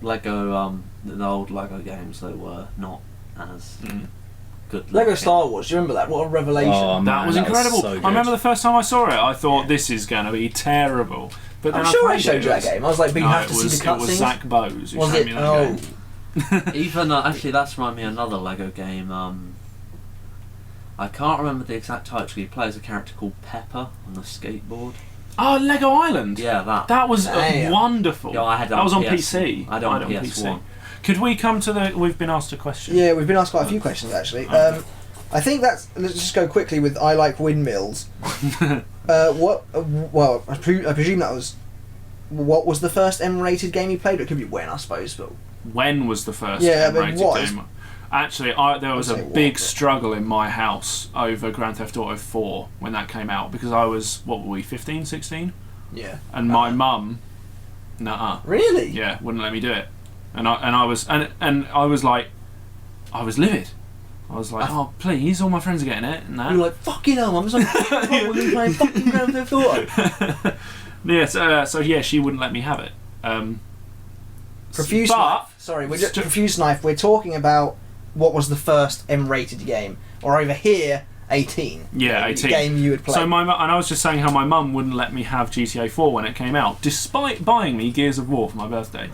Lego, the old Lego games, they were not as good. Lego looking. Star Wars. Do you remember that? What a revelation! Oh, That man, was that was incredible. so good. I remember the first time I saw it, I thought Yeah. this is going to be terrible. But then I'm sure I played showed it. you that game. I was like, but you No, have to see the it was cutscenes. Zach Bowes who Was showed it? me that Oh, game. Even actually, that's reminded me of another Lego game. I can't remember the exact title. He plays a character called Pepper on a skateboard. Oh, Lego Island. Yeah, that. That was Damn. wonderful. Yeah, I had that was on PS PC. I had it on PS1. Could we come to the? We've been asked a question. yeah. We've been asked quite a few questions actually. I think that's. Let's just go quickly with I like windmills. What? Well, I presume that was. What was the first M-rated game you played? It could be when, I suppose, but When was the first Yeah, but M-rated what? game? Actually, there was I'd a say what, big but- struggle in my house over Grand Theft Auto 4 when that came out because I was, what were we, 15, 16? yeah. And my mum, Really? yeah, wouldn't let me do it. And I was like, I was livid. I was like, oh please, all my friends are getting it and that. You're like, fucking hell, Mum. We're going to play fucking Grand Theft Auto. Yes, so yeah, she wouldn't let me have it. Profuse but Knife. Sorry, Profuse Knife. We're talking about what was the first M-rated game, or over here, 18. Yeah, 18. Game you would play. So and I was just saying how my mum wouldn't let me have GTA 4 when it came out, despite buying me Gears of War for my birthday.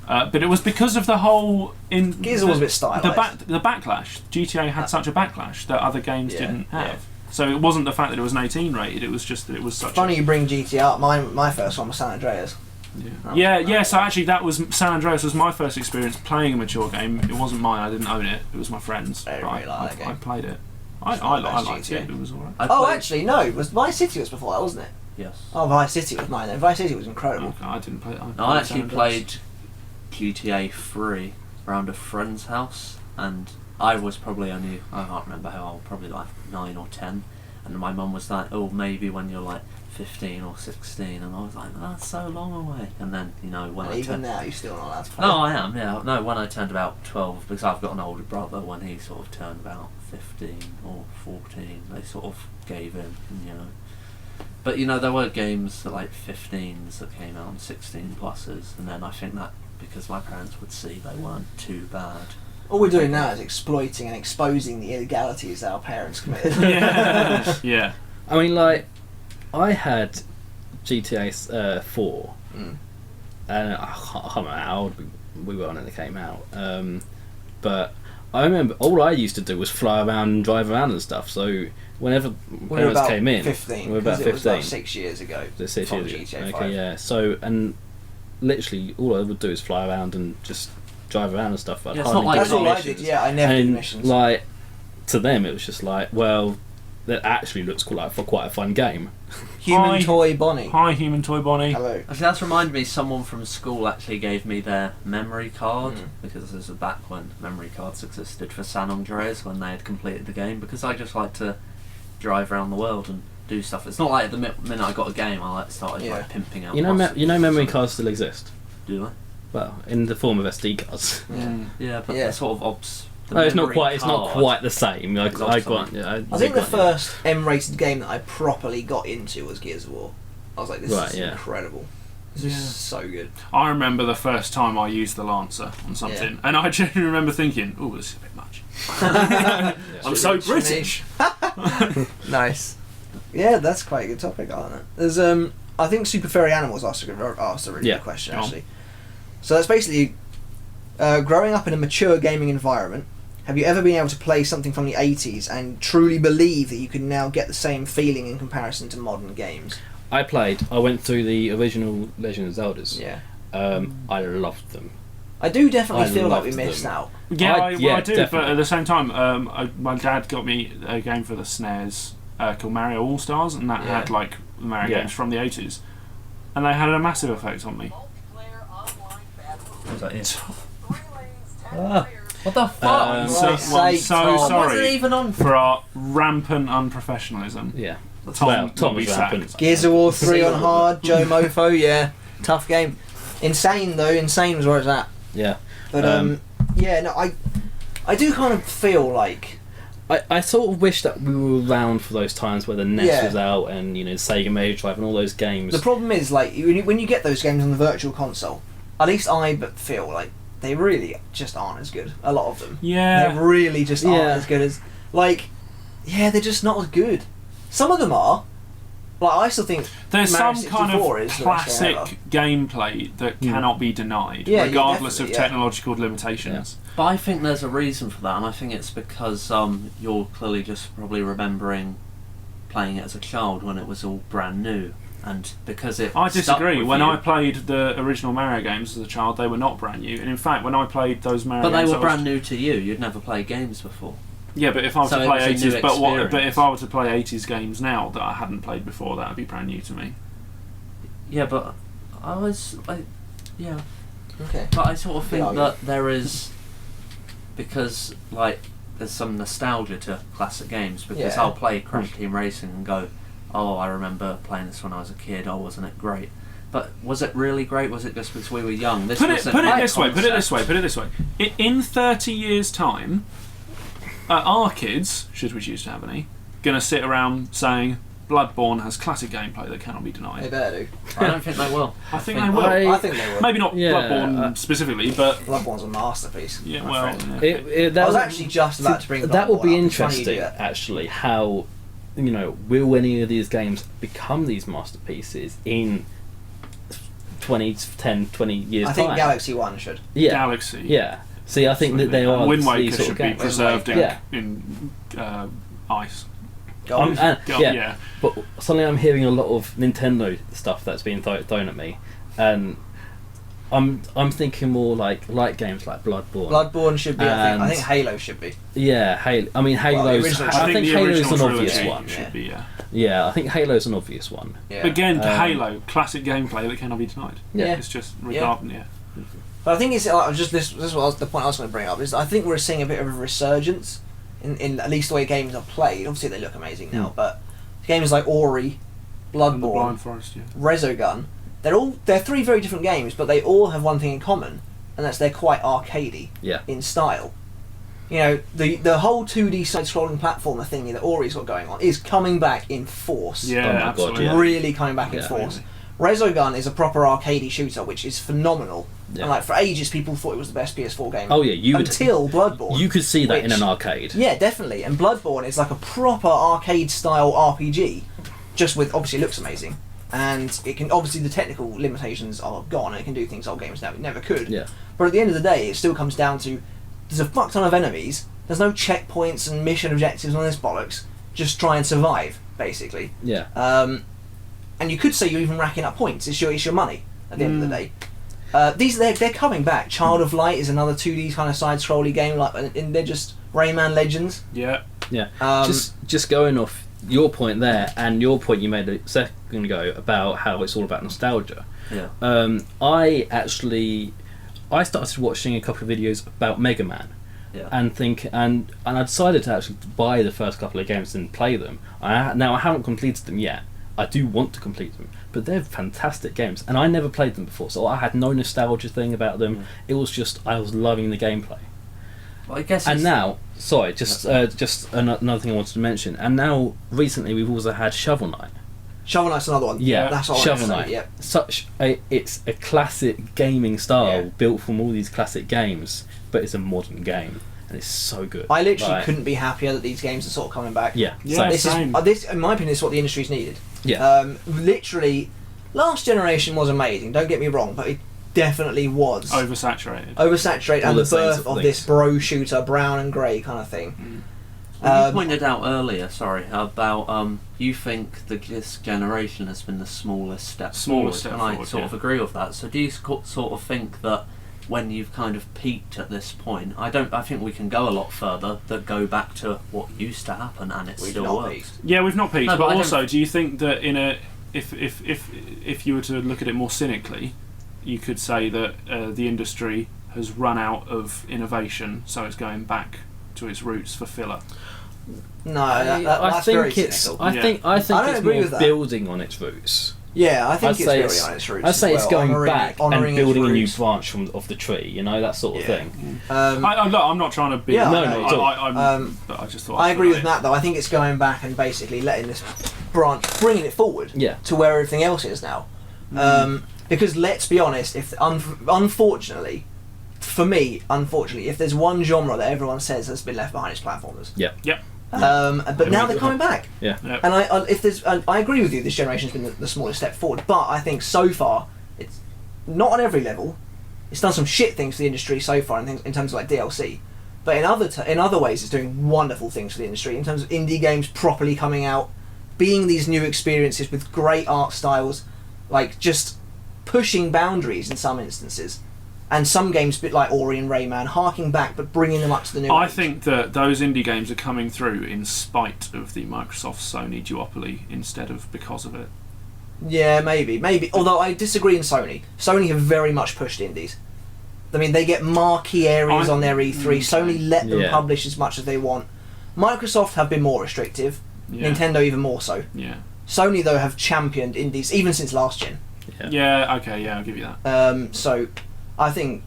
But it was because of the whole Gears of War was a bit stylised. The backlash. GTA had such a backlash that other games Yeah, didn't have. yeah. So it wasn't the fact that it was an 18 rated. It was just that it was such. Funny you bring GTA up. My first one was San Andreas. Yeah. So actually, that was San Andreas was my first experience playing a mature game. It wasn't mine. I didn't own it. It was my friend's. I really like that game. I played it. It's I not the best liked GTA. it. It was alright. I Oh, played- actually, no. It was Vice City was before that, wasn't it? Yes. Oh, Vice City was mine then. Vice City was incredible. Okay, I didn't play it. No, I actually played GTA 3 around a friend's house, and I was probably only, I can't remember how old, probably like 9 or 10, and my mum was like, oh, maybe when you're like 15 or 16, and I was like, oh, that's so long away. And then, when And I even turned... now, you're still not allowed to play. No, I am, yeah. No, when I turned about 12, because I've got an older brother, when he sort of turned about 15 or 14, they sort of gave in, and, But, there were games that, like, 15s that came out, and 16 pluses, and then I think that, because my parents would see, they weren't too bad. All we're doing now is exploiting and exposing the illegalities that our parents committed. Yeah. Yeah. I mean, like, I had GTA 4, Mm. and I can't remember how old we were when it came out. But I remember all I used to do was fly around and drive around and stuff. So whenever We were parents about came in, 15. we were about 'cause it was 15. about 6 years ago. The 6 from years ago. GTA 5. Okay, yeah. So, and literally all I would do is fly around and just drive around and stuff. I'd Yeah, it's hardly not like do That's all any I did. missions. Yeah, I never did And missions. like to them, it was just like, well, that actually looks quite a fun game. Human Hi. Toy Bonnie. Hi, Human Toy Bonnie. Hello. Actually, that's reminded me, someone from school actually gave me their memory card, because this was back when memory cards existed for San Andreas, when they had completed the game, because I just like to drive around the world and do stuff. It's not like the minute I got a game, I started Yeah. like pimping out. You know, prostitutes or memory something. cards still exist. Do they? Well, in the form of SD cards. Yeah. Yeah, but Yeah. they're sort of No, it's not memory quite. It's not card. quite the same. I Lost got. time. Yeah, I think the got- first M-rated game that I properly got into was Gears of War. I was like, this Right, is yeah. incredible. This is so good. I remember the first time I used the Lancer on something, and I genuinely remember thinking, "Oh, this is a bit much." I'm so British. Nice. Yeah, that's quite a good topic, isn't it? There's I think Super Furry Animals asked a really good question actually. So that's basically growing up in a mature gaming environment. Have you ever been able to play something from the 80s and truly believe that you can now get the same feeling in comparison to modern games? I went through the original Legend of Zeldas. Yeah. I loved them. I do definitely I feel like we loved missed them. out. Yeah, I do, definitely. but at the same time, my dad got me a game for the SNES called Mario All Stars, and that had like the Mario games from the 80s, and they had a massive effect on me. What was that? What the fuck? Um, So, Right, well, I'm sake, so Tom. Wasn't sorry even on. for our rampant unprofessionalism. Yeah. Tom, Well, will Tom be was sacked. rampant. Gears of War 3 on hard, Joe Mofo, yeah. Tough game. Insane though, Insane was where it's at. Yeah. But yeah, no, I do kind of feel like I sort of wish that we were around for those times where the NES was out and Sega Mega Drive and all those games. the problem is like when you get those games on the virtual console, at least I feel like they really just aren't as good. A lot of them, Yeah, they really just aren't Yeah. as good as they're just not as good. Some of them are. Like I still think there's Mario some kind 64 of is the best game classic gameplay that cannot be denied, Yeah, regardless of definitely, technological limitations. But I think there's a reason for that, and I think it's because you're clearly just probably remembering playing it as a child when it was all brand new, and because it. I stuck disagree. with When you. I played the original Mario games as a child, they were not brand new. And in fact, when I played those Mario But they games, were brand new to you. You'd never played games before. Yeah, but if I were So to it play was a new 80s, but experience. if I were to play 80s games now that I hadn't played before, that would be brand new to me. Yeah, but yeah. okay. But I sort of think Yeah, that there is, because there's some nostalgia to classic games, because Yeah. I'll play Crash Team Racing and go, oh, I remember playing this when I was a kid, oh, wasn't it great? But was it really great? Was it just because we were young? Put it this way. In 30 years' time, our kids, should we choose to have any, going to sit around saying Bloodborne has classic gameplay that cannot be They denied. better do. I don't think they will. I think they will. I think they will. Maybe not Yeah, Bloodborne specifically, but Bloodborne's a masterpiece. yeah, my well, friend. yeah. That I was actually just about to bring that will Bloodborne be up. It's funny you do interesting, that. actually. How will any of these games become these masterpieces in 10, 20 years I think time? Galaxy 1 should. Yeah, Galaxy. yeah. See, I think that they are Wind these Waker sort should of be games. preserved Yeah. in ice. Gold. Yeah, but suddenly I'm hearing a lot of Nintendo stuff that's being thrown at me, and I'm thinking more like games like Bloodborne. Bloodborne should be. I And- think Halo should be. Yeah, Halo. I mean, Halo's. original I think the Halo's original an obvious trilogy one. should be, yeah. Yeah, I think Halo's an obvious one. Yeah. Again, Um, Halo, classic gameplay that cannot be denied. Yeah. It's just regarding, yeah. But I think it's just this was the point I was going to bring up. Is I think we're seeing a bit of a resurgence in at least the way games are played. Obviously, they look amazing now, but games like Ori, And the Bloodborne, Blind Forest, yeah. Resogun, they're three very different games, but they all have one thing in common, and that's they're quite arcadey Yeah. in style. The whole 2D side-scrolling platformer thingy that Ori's got going on is coming back in force. Yeah, Oh my God, absolutely. yeah. Really coming back in Yeah. force. Resogun is a proper arcadey shooter, which is phenomenal. Yeah. And for ages, people thought it was the best PS4 game. Oh yeah, until Bloodborne. You could see that in which- an arcade. Yeah, definitely. And Bloodborne is like a proper arcade-style RPG, just with obviously it looks amazing, and it can obviously the technical limitations are gone. And it can do things old games now never could. Yeah. But at the end of the day, it still comes down to there's a fuck ton of enemies. There's no checkpoints and mission objectives on this bollocks. Just try and survive, basically. Yeah. And you could say you're even racking up points. It's your money at the end of the day. They're coming back. Child of Light is another 2D kind of side-scrolly game, and they're just Rayman Legends. Yeah. Yeah. Um, just going off your point there and your point you made a second ago about how it's all about nostalgia. Yeah. I started watching a couple of videos about Mega Man. Yeah. And I decided to actually buy the first couple of games and play them. Now I haven't completed them yet. I do want to complete them, but they're fantastic games, and I never played them before, so I had no nostalgia thing about them. It was just I was loving the gameplay. Well, I guess. And now, sorry, just another thing I wanted to mention. And now, recently, we've also had Shovel Knight. Shovel Knight's another one. Yeah, that's what Shovel I Knight. Yep. It's a classic gaming style Yeah. built from all these classic games, but it's a modern game, and it's so good. I literally Like, couldn't be happier that these games are sort of coming back. Yeah, Yeah, same. This, in my opinion, is what the industry's needed. Yeah. Literally, last generation was amazing. Don't get me wrong, but it definitely was Oversaturated. oversaturated, All and the the same birth sort of of this things. bro shooter, brown and grey kind of thing. Well, you pointed out earlier, about you think this generation has been the smallest step forward, step and I forward, sort of agree with that. So do you sort of think that when you've kind of peaked at this point, I think we can go a lot further, that go back to what used to happen, and it We've still not works. peaked. Yeah, we've not peaked, No, but but I also, don't- do you think that if you were to look at it more cynically, you could say that the industry has run out of innovation, so it's going back to its roots for filler? No, I that's very think it's. cynical. I Yeah. think I don't it's agree more with that. building on its roots. Yeah, I think I'd it's say very it's- on its roots. I'd say as it's well, going honouring- back honouring and its building a new roots. branch of the tree. You know, that sort of Yeah. thing. I'm not trying to be. Yeah, No, no, at all. But I just thought. I I'd agree put with it. that though. I think it's going back and basically letting this branch, bringing it forward Yeah. to where everything else is now. Because let's be honest, if unfortunately, for me, if there's one genre that everyone says has been left behind, it's platformers. Yeah. Yep. But now they're coming back. Yeah. Yep. And I agree with you. This generation's been the smallest step forward, but I think so far it's not on every level. It's done some shit things for the industry so far, in terms of like DLC. But in other ways, it's doing wonderful things for the industry in terms of indie games properly coming out, being these new experiences with great art styles, like just pushing boundaries in some instances. And some games, a bit like Ori and Rayman, harking back but bringing them up to the new I age. think that those indie games are coming through in spite of the Microsoft-Sony duopoly instead of because of it. Yeah, maybe. Although I disagree in Sony. Sony have very much pushed indies. I mean, they get marquee areas on their E3. Sony let them Yeah. publish as much as they want. Microsoft have been more restrictive. Yeah. Nintendo even more so. Yeah. Sony though have championed indies even since last gen. Yeah. Okay. Yeah, I'll give you that. So I think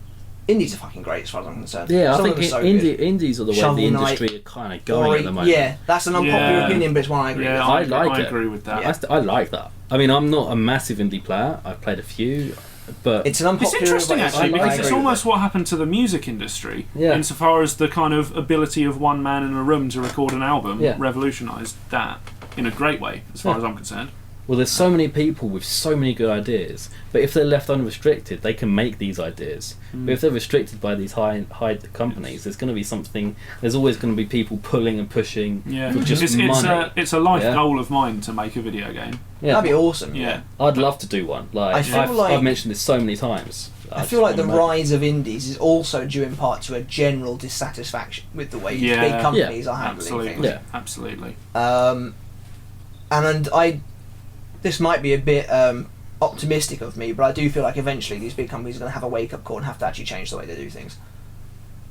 indies are fucking great as far as I'm concerned. Yeah, I Some think of them are so indies are the way Shovel the Knight, industry are kind of going Ori, at the moment. yeah, that's an unpopular Yeah. opinion, but it's one I agree Yeah, with. I like I it. agree with that. Yeah. I like that. I mean, I'm not a massive indie player. I've played a few, but It's an unpopular. It's interesting but actually I because agree it's with almost it. what happened to the music industry Yeah. insofar as the kind of ability of one man in a room to record an album Yeah. revolutionised that in a great way as far Yeah. as I'm concerned. well, there's so many people with so many good ideas. But if they're left unrestricted, they can make these ideas. But if they're restricted by these high companies, there's going to be something. There's always going to be people pulling and pushing Yeah, for just it's money. it's a life Yeah. goal of mine to make a video game. Yeah. That'd be awesome. Yeah. I'd love to do one. Like I feel I've like- mentioned this so many times. I just feel like the wanna make- rise of indies is also due in part to a general dissatisfaction with the way Yeah. big companies are handling Absolutely, things. Yeah. absolutely. And this might be a bit optimistic of me, but I do feel like eventually these big companies are going to have a wake-up call and have to actually change the way they do things.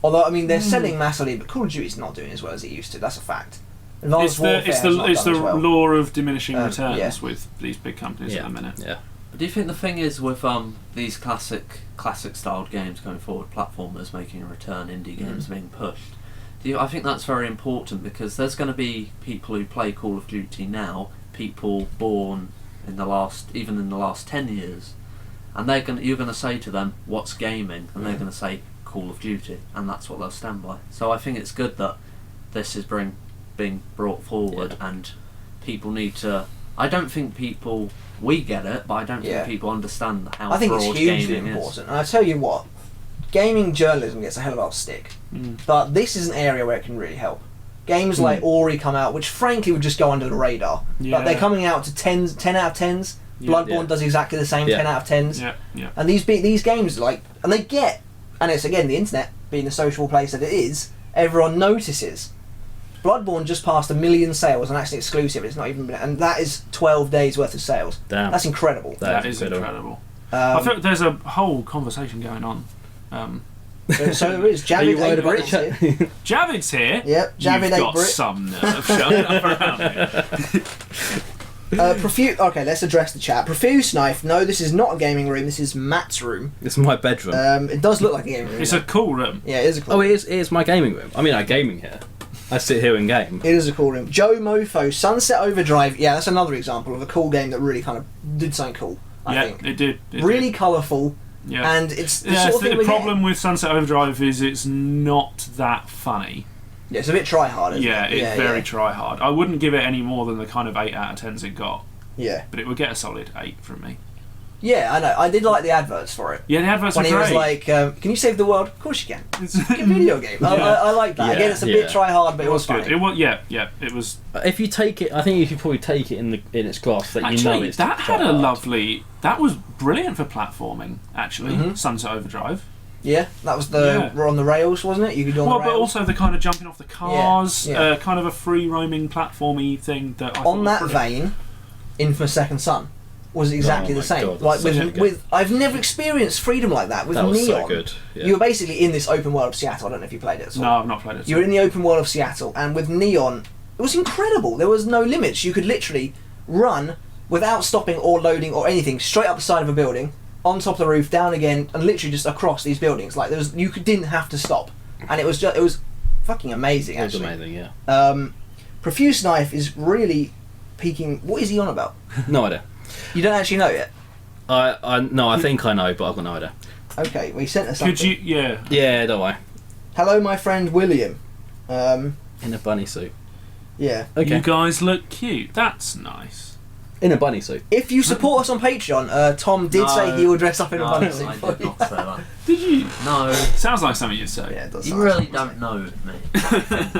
Although, I mean, they're selling massively, but Call of Duty's not doing as well as it used to. That's a fact. Advanced Warfare has not It's done the as well. law of diminishing returns yeah. with these big companies Yeah. at the minute. Yeah. But do you think the thing is with these classic styled games going forward, platformers making a return, indie games being pushed? I think that's very important because there's going to be people who play Call of Duty now, people born in the last 10 years, and you're going to say to them, "What's gaming?" and they're going to say Call of Duty, and that's what they'll stand by. So I think it's good that this is being brought forward, and people need to. I don't think we get it, but I don't Yeah. think people understand how I think broad it's hugely gaming important. And I tell you what, gaming journalism gets a hell of a lot of stick. But this is an area where it can really help. Games like Ori come out, which frankly would just go under the radar. Yeah. But they're coming out to 10 out of 10s. Bloodborne Yeah. does exactly the same, Yeah. 10 out of 10s. Yeah, yeah. And these games, and they get, and it's again the internet being the social place that it is, everyone notices. Bloodborne just passed 1 million sales and actually exclusive. It's not even been, and that is 12 days worth of sales. Damn. That's incredible. That is incredible. I feel there's a whole conversation going on. So there is. Are you Javid worried 8 about Brits the here. chat? Javid's here. Yep, Javid You've 8 got Brit. some nerve showing up around here. Okay, let's address the chat. Profuse Knife. No, this is not a gaming room. This is Matt's room. It's my bedroom. It does look like a gaming room. It's a cool room. Yeah, it is a cool Oh, room. it is my gaming room. I mean, I'm gaming here. I sit here and game. It is a cool room. Joe Mofo, Sunset Overdrive. Yeah, that's another example of a cool game that really kind of did something cool. I think it did. Really colourful. Yeah. And it's the sort of thing the problem with Sunset Overdrive is it's not that funny. Yeah, it's a bit try hard. Yeah, it's very try hard. I wouldn't give it any more than the kind of 8 out of 10s it got. Yeah. But it would get a solid 8 from me. Yeah, I know. I did like the adverts for it. Yeah, the adverts when were he great. was like, "Can you save the world?" Of course you can. It's a video game. I like that. Yeah, Again, it's a bit try hard, but it was good. funny. It was, it was. If you take it, I think if you probably take it in its grasp, that Actually, you know it's that had try a hard. lovely. That was brilliant for platforming. Actually, Sunset Overdrive. Yeah, that was we're on the rails, wasn't it? You could do on the rails. But also the kind of jumping off the cars, Yeah. kind of a free roaming platformy thing that. I On thought that was vein, Infamous Second Son was exactly Oh the my same. God, like that's so good. with I've never experienced freedom like that with That was Neon. so good. Yeah. You were basically in this open world of Seattle. I don't know if you played it. At all. No, I've not played it. You were in the open world of Seattle, and with Neon, it was incredible. There was no limits. You could literally run without stopping or loading or anything, straight up the side of a building, on top of the roof, down again, and literally just across these buildings. Like didn't have to stop, and it was fucking amazing. It was Actually, amazing. Yeah. Profuse Knife is really peaking. What is he on about? No idea. You don't actually know yet. I think I know, but I've got no idea. Okay, well, he sent us something. Could you? Yeah. Yeah, don't worry. Hello, my friend William. In a bunny suit. Yeah. Okay. You guys look cute. That's nice. In a bunny suit. If you support us on Patreon, Tom did say he will dress up in a bunny suit I for did you. not say that. Did you? No, Sounds like something you'd say. Yeah, it does. you sound really like don't know me.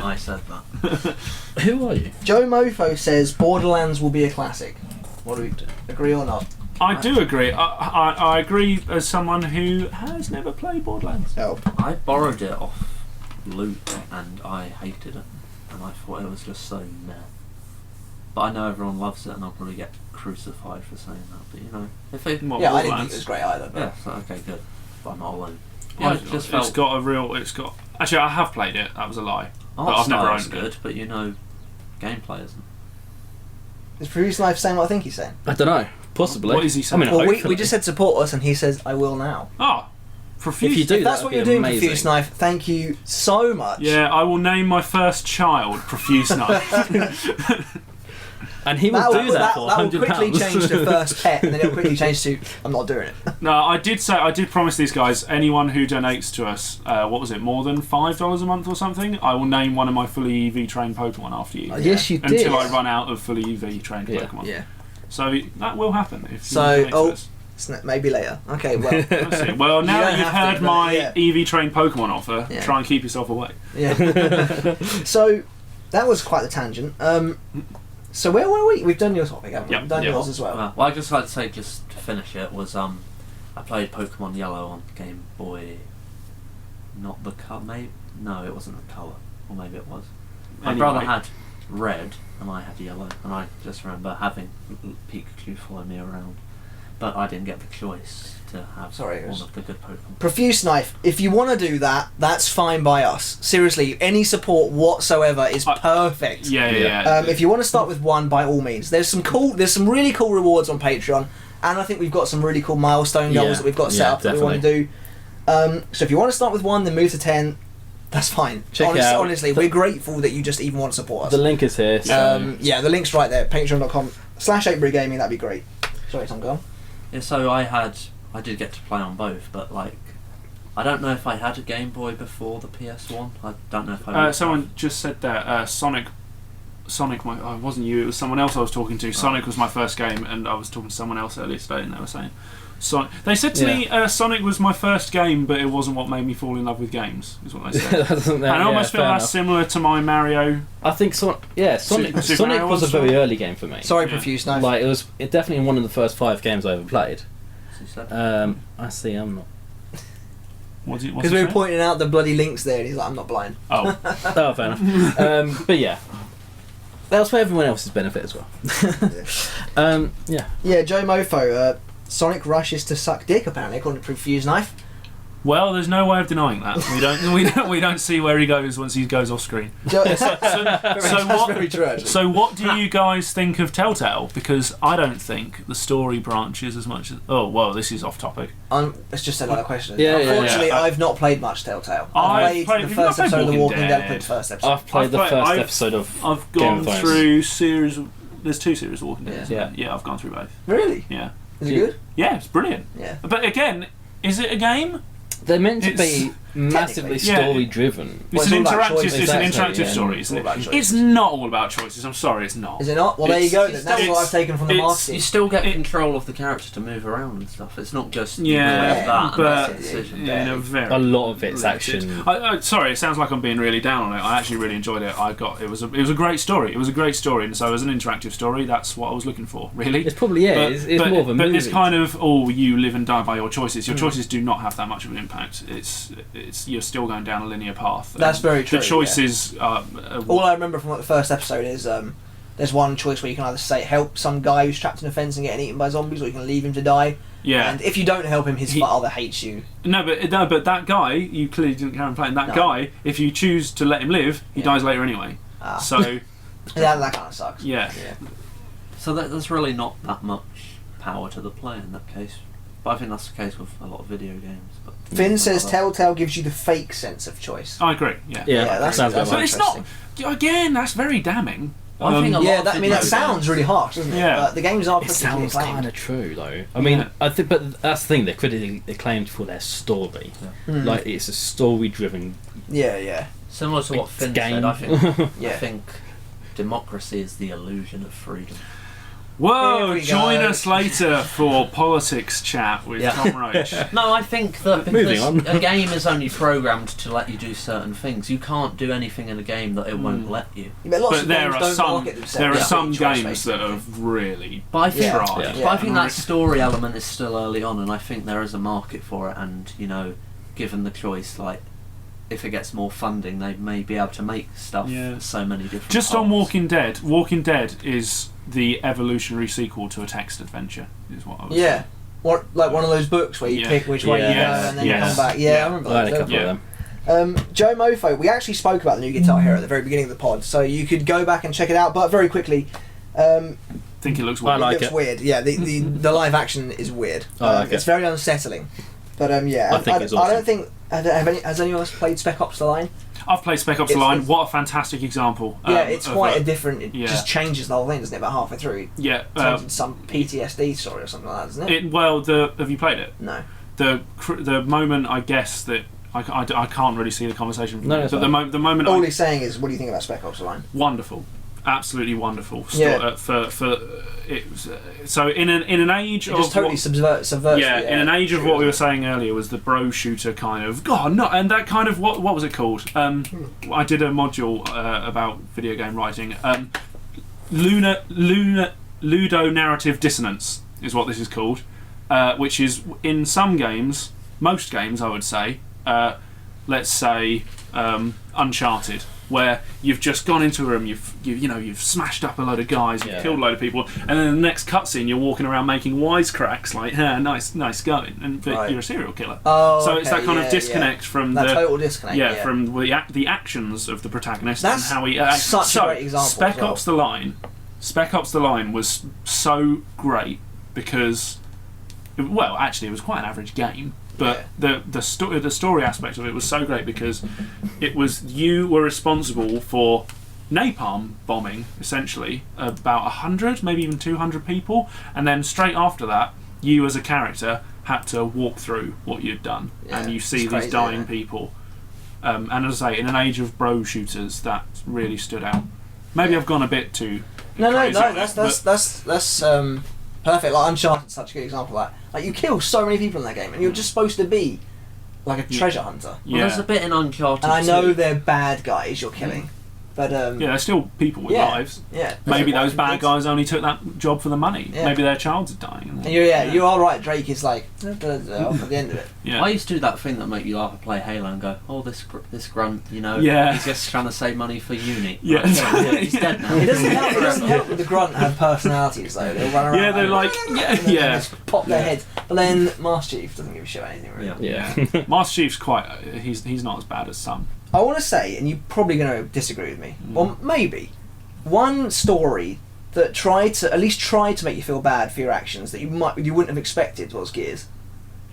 I said that. Who are you? Joe Mofo says Borderlands will be a classic. What do we agree or not? I do agree. I agree as someone who has never played Borderlands. Help. I borrowed it off Luke and I hated it. And I thought it was just so meh. But I know everyone loves it and I'll probably get crucified for saying that. But you know, if they... What, Yeah, I didn't think Borderlands? it was great either. But Yeah, so, okay, good. But I'm not alone. Yeah, I just felt... it's got a real. It's got. Actually, I have played it. That was a lie. But art I've never style's owned good, it. but you know, gameplay isn't. Is Profuse Knife saying what I think he's saying? I don't know. Possibly. What is he saying? I mean, Well, we hopefully. just said support us, and he says I will now. Ah, Profuse. If you do If that's that, what would you're be doing, amazing. Profuse Knife, thank you so much. Yeah, I will name my first child Profuse Knife. And he will do that for that will £100. quickly change to first pet, and then it'll quickly change to I'm not doing it. No, I did promise these guys, anyone who donates to us, what was it, more than $5 a month or something, I will name one of my fully EV trained Pokemon after you. Yes, you did. Until I run out of fully EV trained Yeah. Pokemon. Yeah. So that will happen if So, you donate to us. Maybe later. Okay, well. Let's see. Well, now You that don't you've have heard to, my but yeah. EV trained Pokemon offer, Yeah. try and keep yourself away. Yeah. So that was quite the tangent. So where were we? We've done your topic, haven't we? Yep, We've done yep. yours as well. Well, I just like to say, just to finish it, was I played Pokemon Yellow on Game Boy. Not the color, maybe? No, it wasn't the color, or maybe it was. My Anyway. brother had red, and I had yellow, and I just remember having Pikachu follow me around, but I didn't get the choice to have Sorry, it one was- of the good Pokemon. Profuse Knife, if you want to do that, that's fine by us. Seriously, any support whatsoever is perfect. Yeah. If you want to start with one, by all means. There's some really cool rewards on Patreon, and I think we've got some really cool milestone goals Yeah, that we've got set yeah, up that we want to do. So if you want to start with one, then move to 10. That's fine. Check it out. Honestly, we're grateful that you just even want to support us. The link is here. So. Yeah, the link's right there. Patreon.com/8BritGaming. That'd be great. Sorry, Tom, go on. Yeah, so I did get to play on both, but like, I don't know if I had a Game Boy before the PS1. I don't know if I. Someone just said that Sonic, it wasn't you, it was someone else I was talking to. Sonic was my first game, and I was talking to someone else earlier today, and they were saying, they said to me, Sonic was my first game, but it wasn't what made me fall in love with games, is what they said. And I almost feel that's similar to my Mario. I think Sonic Super Sonic Mario was a was very Sonic? early game for me. Sorry, Yeah. Profuse Knife. Like it definitely one of the first 5 games I ever played. So I see. I'm not. Because we were pointing out the bloody links there, and he's like, I'm not blind. Oh, Oh, fair enough. But yeah, that was for everyone else's benefit as well. Yeah. Yeah, Joe Mofo, Sonic rushes to suck dick, apparently, according to Profuse Knife. Well, there's no way of denying that. We don't see where he goes once he goes off screen. That's very true, actually. So what do you guys think of Telltale? Because I don't think the story branches as much as... Oh, well, this is off topic. It's just another question. Yeah, Unfortunately, yeah. I've not played much Telltale. I've I've played the first episode of The Walking Dead. I played the first episode. I've played the first episode of I've Game gone of Thrones. through series... There's 2 series of Walking Dead. Yeah. Yeah, I've gone through both. Really? Yeah. Is it good? Yeah, it's brilliant. Yeah. But again, is it a game? They're meant to It's- be massively Yeah. story driven. It's Well, an it's all about interactive. choices. It's an Exactly, interactive yeah. story, It's isn't all it? about choices. It's not all about choices. I'm sorry, it's not. Is it not? Well, there you go. Then. That's what I've taken from the it's- marketing. You still get control of the character to move around and stuff. It's not just Yeah, you that and but that's a decision. in a very A lot of it's limited- action. sorry, it sounds like I'm being really down on it. I actually really enjoyed it. It was a great story. It was a great story, and so as an interactive story, that's what I was looking for. Really, It's probably it's more of a movie. But it's kind of you live and die by your choices. Your choices do not have that much of an impact. It's you're still going down a linear path. That's very true. The choices are All I remember from like, the first episode is there's one choice where you can either say help some guy who's trapped in a fence and getting eaten by zombies, or you can leave him to die. yeah. And if you don't help him, his father hates you. No, but that guy, you clearly didn't carry on playing. That No. guy, if you choose to let him live, he Yeah. dies later anyway. Ah. So that kind of sucks. yeah. So there's really not that much power to the player in that case. But I think that's the case with a lot of video games. But Finn says Telltale gives you the fake sense of choice. I agree. Yeah. yeah, that's- sounds that's about But right. it's not. Again, that's very damning. I think a lot Yeah, of that video sounds games- really harsh, doesn't it? Yeah. But the games are It particularly sounds kind acclaimed. of true though. I mean, Yeah. I think, but that's the thing. They're critically acclaimed for their story. Mm. Like it's a story-driven. Yeah. Similar to what It's Finn game. said, I think. Yeah. I think democracy is the illusion of freedom. Here Whoa! we Join go. us later for politics chat with Yeah. Tom Roach. No, I think that Moving because on. a game is only programmed to let you do certain things, you can't do anything in a game that it won't let you. But lots But of there games are don't some market themselves there are as some choice games based. that have really But I think, Yeah. tried. Yeah. but I think that story element is still early on, and I think there is a market for it. And given the choice, like if it gets more funding, they may be able to make stuff Yeah. for so many different. Just on parts. Walking Dead. Walking Dead is the evolutionary sequel to a text adventure. Is what I was Yeah. saying. What, like one of those books where you Yeah. pick which way you Yes, go and then yes. you come back. Yeah, Yeah. I remember I had a those. couple Yeah. of them. Joe Mofo, we actually spoke about the new Guitar Hero at the very beginning of the pod, so you could go back and check it out. But very quickly, I think it looks I weird. like it looks it. weird. Yeah, the live action is weird. I like It's it. very unsettling. But yeah, I think it's I awesome. don't think has anyone else played Spec Ops: The Line? I've played Spec Ops: The It's- Line. it's- What a fantastic example. Yeah, it's of quite a different. It yeah. just changes the whole thing, doesn't it? About halfway through, Yeah. it turns into some PTSD story or something like that, doesn't it? Have you played it? No. The moment I guess that I can't really see the conversation. From No, it, it's but fine. the moment All I, he's saying is, what do you think about Spec Ops: The Line? wonderful, absolutely wonderful. Yeah. For it, so in an age It of just totally what- subverts. yeah, in an age of true, what we were isn't saying earlier was the bro shooter kind of and that kind of what was it called? I did a module about video game writing. Ludo narrative dissonance is what this is called, which is in some games, most games I would say, let's say Uncharted, where you've just gone into a room, you've smashed up a load of guys, you've Yeah. killed a load of people, and then in the next cutscene you're walking around making wisecracks like, nice going, but Right. you're a serial killer. Oh, So it's that okay, kind yeah, of disconnect from That the total disconnect. yeah, from the actions of the protagonist That's and how he such a so, great example Spec as well. Ops: Spec Ops: The Line was so great because, well, actually, it was quite an average game. But the story aspect of it was so great because it was you were responsible for napalm bombing essentially about 100, maybe even 200 people, and then straight after that, you as a character had to walk through what you'd done, and you see it's these crazy, dying isn't it? people. And as I say, in an age of bro shooters, that really stood out. Maybe I've gone a bit too. No, crazy on it, that's perfect. Like Uncharted's such a good example of that. Like you kill so many people in that game, and you're just supposed to be like a treasure hunter. Yeah. Well, there's a bit in Uncharted. And I know 2. they're bad guys you're killing, But yeah, they're still people with yeah, lives. yeah. Maybe Wife those and bad kids. guys only took that job for the money. Yeah. Maybe their child's dying. And you are right. Drake is like off at the end of it. Yeah. I used to do that thing that make you laugh. I play Halo and go, oh, this grunt, you know, Yeah. he's just trying to save money for uni. Yeah. Right, he's dead now. It doesn't help with the grunt have personalities though. They'll run around. Yeah, they're like, and then yeah. just pop their heads. But then Master Chief doesn't give a shit about anything really. Yeah. Yeah. Master Chief's quite. He's not as bad as some. I want to say, and you're probably going to disagree with me, or maybe, one story that at least tried to make you feel bad for your actions that you wouldn't have expected was Gears.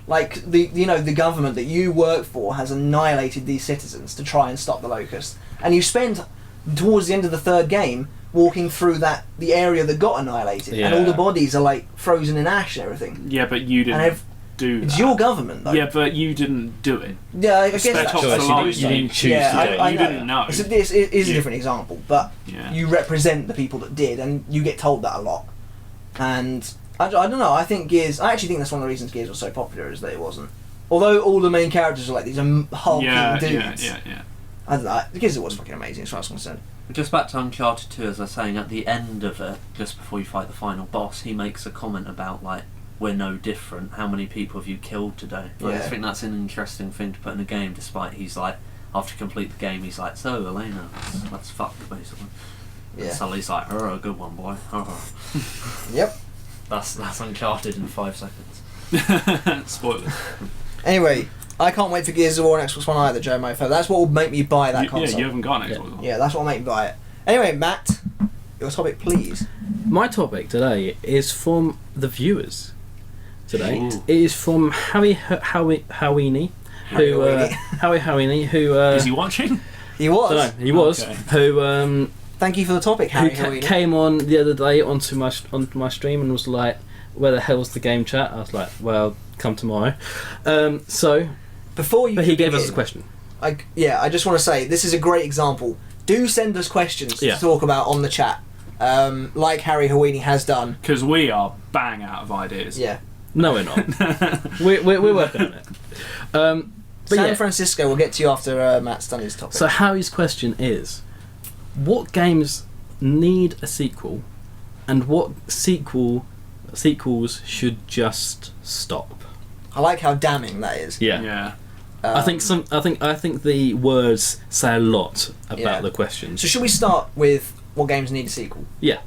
Like the government that you work for has annihilated these citizens to try and stop the Locust, and you spend towards the end of the third game walking through the area that got annihilated, and all the bodies are like frozen in ash and everything. Yeah, but you didn't do that. It's your government though. Yeah, but you didn't do it. Yeah, I guess Their that's top choice. solution. You didn't choose yeah, to do it. I You know. didn't know. This is a different example, but Yeah. you represent the people that did, and you get told that a lot. And I don't know. I think Gears. I actually think that's one of the reasons Gears was so popular is that it wasn't. Although all the main characters are like these hulking dudes. Yeah. I don't know. Gears was fucking amazing as far as I'm concerned. Just back to Uncharted 2, as I was saying, at the end of it, just before you fight the final boss, he makes a comment about, like, we're no different, how many people have you killed today? Like, I Yeah. think that's an interesting thing to put in a game, despite he's like, after you complete the game, he's like, so, Elena, let's fuck, basically. Yeah. And Sully's like, oh, good one, boy. Oh. Yep. That's Uncharted in 5 seconds. Spoilers. Anyway, I can't wait for Gears of War on Xbox One either, Joe Mofo. That's what will make me buy that Yeah, console. you haven't got an Xbox One. Yeah, that's what will make me buy it. Anyway, Matt, your topic, please. My topic today is from the viewers. Today Ooh. it is from Howie Howini, who Howie Howini, who Uh, Is he watching? He was. dunno, he was Okay. who Thank you for the topic, Harry. Houdini. came on the other day onto my stream and was like, "Where the hell's the game chat?" I was like, "Well, come tomorrow." So, Before you but he gave us a begin, question. I just want to say this is a great example. Do send us questions Yeah. to talk about on the chat, like Harry Houdini has done. Because we are bang out of ideas. Yeah. No, we're not. we're working on it. But San yeah. Francisco. We'll get to you after Matt's done his topic. So Howie's question is, what games need a sequel, and what sequels should just stop? I like how damning that is. Yeah. Yeah. I think the words say a lot about Yeah. the question. So should we start with what games need a sequel? Yeah.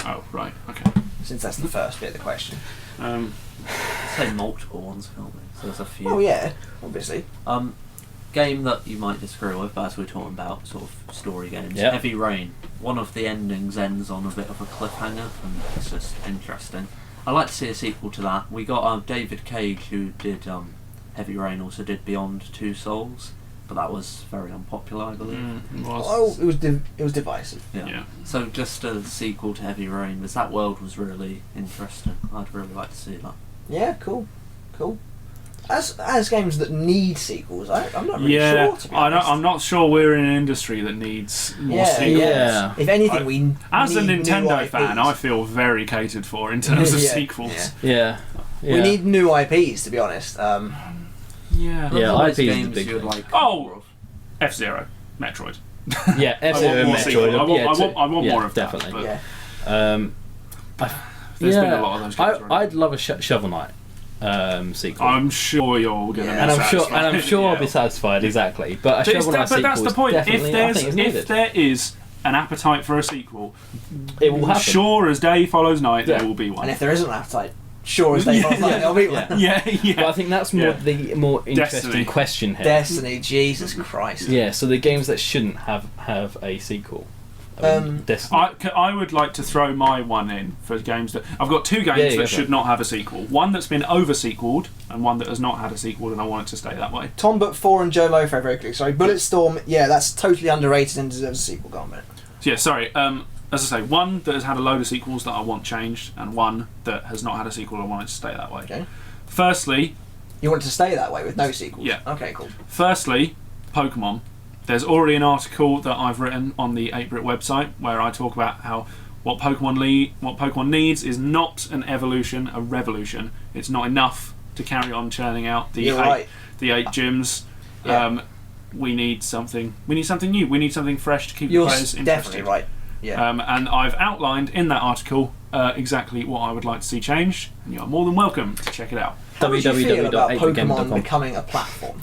Oh, right. Okay. Since that's the first bit of the question. Say multiple ones, can't we? So there's a few. Oh yeah, obviously. Game that you might disagree with, but as we're talking about sort of story games, Yep. Heavy Rain. One of the endings ends on a bit of a cliffhanger, and it's just interesting. I'd like to see a sequel to that. We got David Cage, who did Heavy Rain, also did Beyond Two Souls, but that was very unpopular, I believe. It was. Oh, it was divisive. Yeah. So just a sequel to Heavy Rain, because that world was really interesting. I'd really like to see that. Yeah, cool. As games that need sequels, I'm not really Yeah, sure. To be honest. I'm not sure we're in an industry that needs more Yeah, sequels. Yeah. If anything, I- we As a need new Nintendo IPs. fan, I feel very catered for in terms of Yeah, sequels. yeah. Yeah. We need new IPs, to be honest. Yeah. Yeah, What IP is the games big you would thing. like Oh! more of? F-Zero, Metroid. Yeah, I want F-Zero more Metroid. sequels. I want- yeah, I want yeah, more of that, definitely. but- Yeah. There's been a lot of those games already. I'd love a Shovel Knight sequel. I'm sure you're going to Yeah. be and I'm satisfied. sure I'll Yeah. be satisfied. Exactly, but a Shovel Knight But sequel that's the is point. definitely, I think, is If needed. there is an appetite for a sequel, It will happen. sure as day follows night, Yeah. there will be one. And if there isn't an appetite, sure as they find there'll be one. Yeah. Yeah. But I think that's more Yeah. the more interesting Destiny. question here. Destiny, Jesus Christ. Yeah, so the games that shouldn't have a sequel. Destiny. I would like to throw my one in for games that I've got two games Yeah, go that for should it. not have a sequel. One that's been over sequeled and one that has not had a sequel, and I want it to stay that way. Tom Book 4 and Joe Mofo very quickly. Sorry, Bulletstorm, yeah, that's totally underrated and deserves a sequel. Go on, minute. So yeah, sorry. As I say, one that has had a load of sequels that I want changed, and one that has not had a sequel. I want it to stay that way. Okay. Firstly, You want it to stay that way with no sequels? Yeah. Okay, cool. Pokemon. There's already an article that I've written on the 8BRit website where I talk about how what Pokemon needs is not an evolution, a revolution. It's not enough to carry on churning out the You're right. eight gyms. Yeah. we need something new. We need something fresh to keep You're the players interested. definitely right. Yeah. And I've outlined in that article exactly what I would like to see changed, and you are more than welcome to check it out. How would you feel about Pokemon www.8BritGameChat.com. becoming a platform?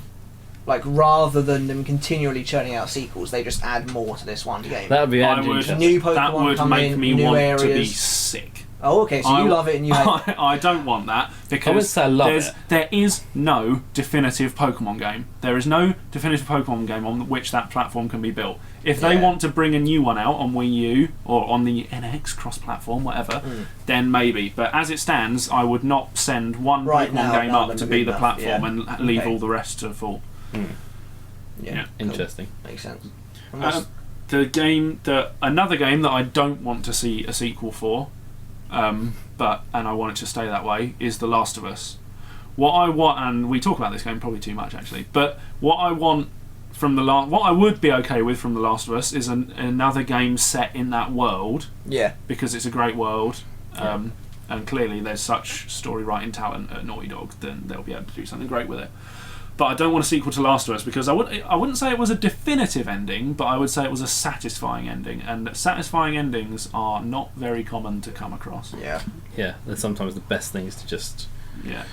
Like, rather than them continually churning out sequels, they just add more to this one game. That would be That New Pokemon would come make in, me new want areas. to be sick. Oh, okay, so you love it and you hate it. I don't want that I wouldn't because say I love it. there is no definitive Pokemon game. There is no definitive Pokemon game on which that platform can be built. If they Yeah. want to bring a new one out on Wii U or on the NX cross-platform, whatever, then maybe. But as it stands, I would not send one Right Pokemon now, game none of up them to are be good the enough, platform yeah. and leave Okay. all the rest to fall. Yeah. Cool. Interesting. Makes sense. And what's- Another game that I don't want to see a sequel for, and I want it to stay that way, is The Last of Us. What I want, and we talk about this game probably too much actually, but what I want from what I would be okay with from The Last of Us is another game set in that world, yeah. because it's a great world, and clearly there's such story writing talent at Naughty Dog, then they'll be able to do something great with it. But I don't want a sequel to Last of Us because I wouldn't say it was a definitive ending, but I would say it was a satisfying ending, and satisfying endings are not very common to come across. Yeah. Yeah, they're sometimes the best things to just Yeah.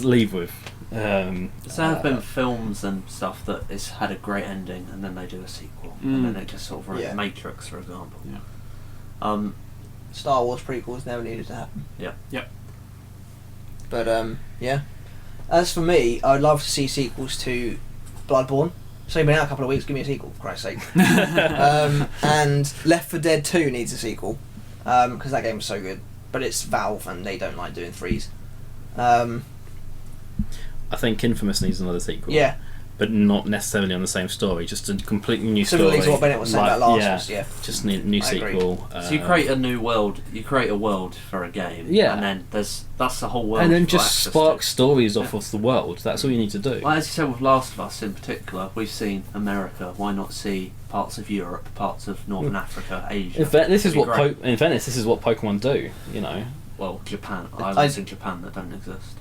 leave with. There have been films and stuff that it's had a great ending and then they do a sequel and then it just sort of ruins Yeah. Matrix, for example. Yeah. Star Wars prequels never needed to happen. Yeah. Yep. But, yeah. As for me, I'd love to see sequels to Bloodborne. So you've been out a couple of weeks, give me a sequel, for Christ's sake. And Left 4 Dead 2 needs a sequel, because that game was so good. But it's Valve and they don't like doing threes. I think Infamous needs another sequel. Yeah. But not necessarily on the same story, just a completely new Similarly story. to what Bennett was saying about Last of Us, yeah. Just need a new I agree. sequel. So you create a new world, you create a world for a game, Yeah. and then that's the whole world. and then you've got just access spark to. stories off of the world. That's all you need to do. Well, as you said with Last of Us in particular, we've seen America. Why not see parts of Europe, parts of Northern Africa, Asia? In fact, this is It'd be what great. in Venice. This is what Pokemon do. You know, Well, Japan, I- islands in Japan that don't exist.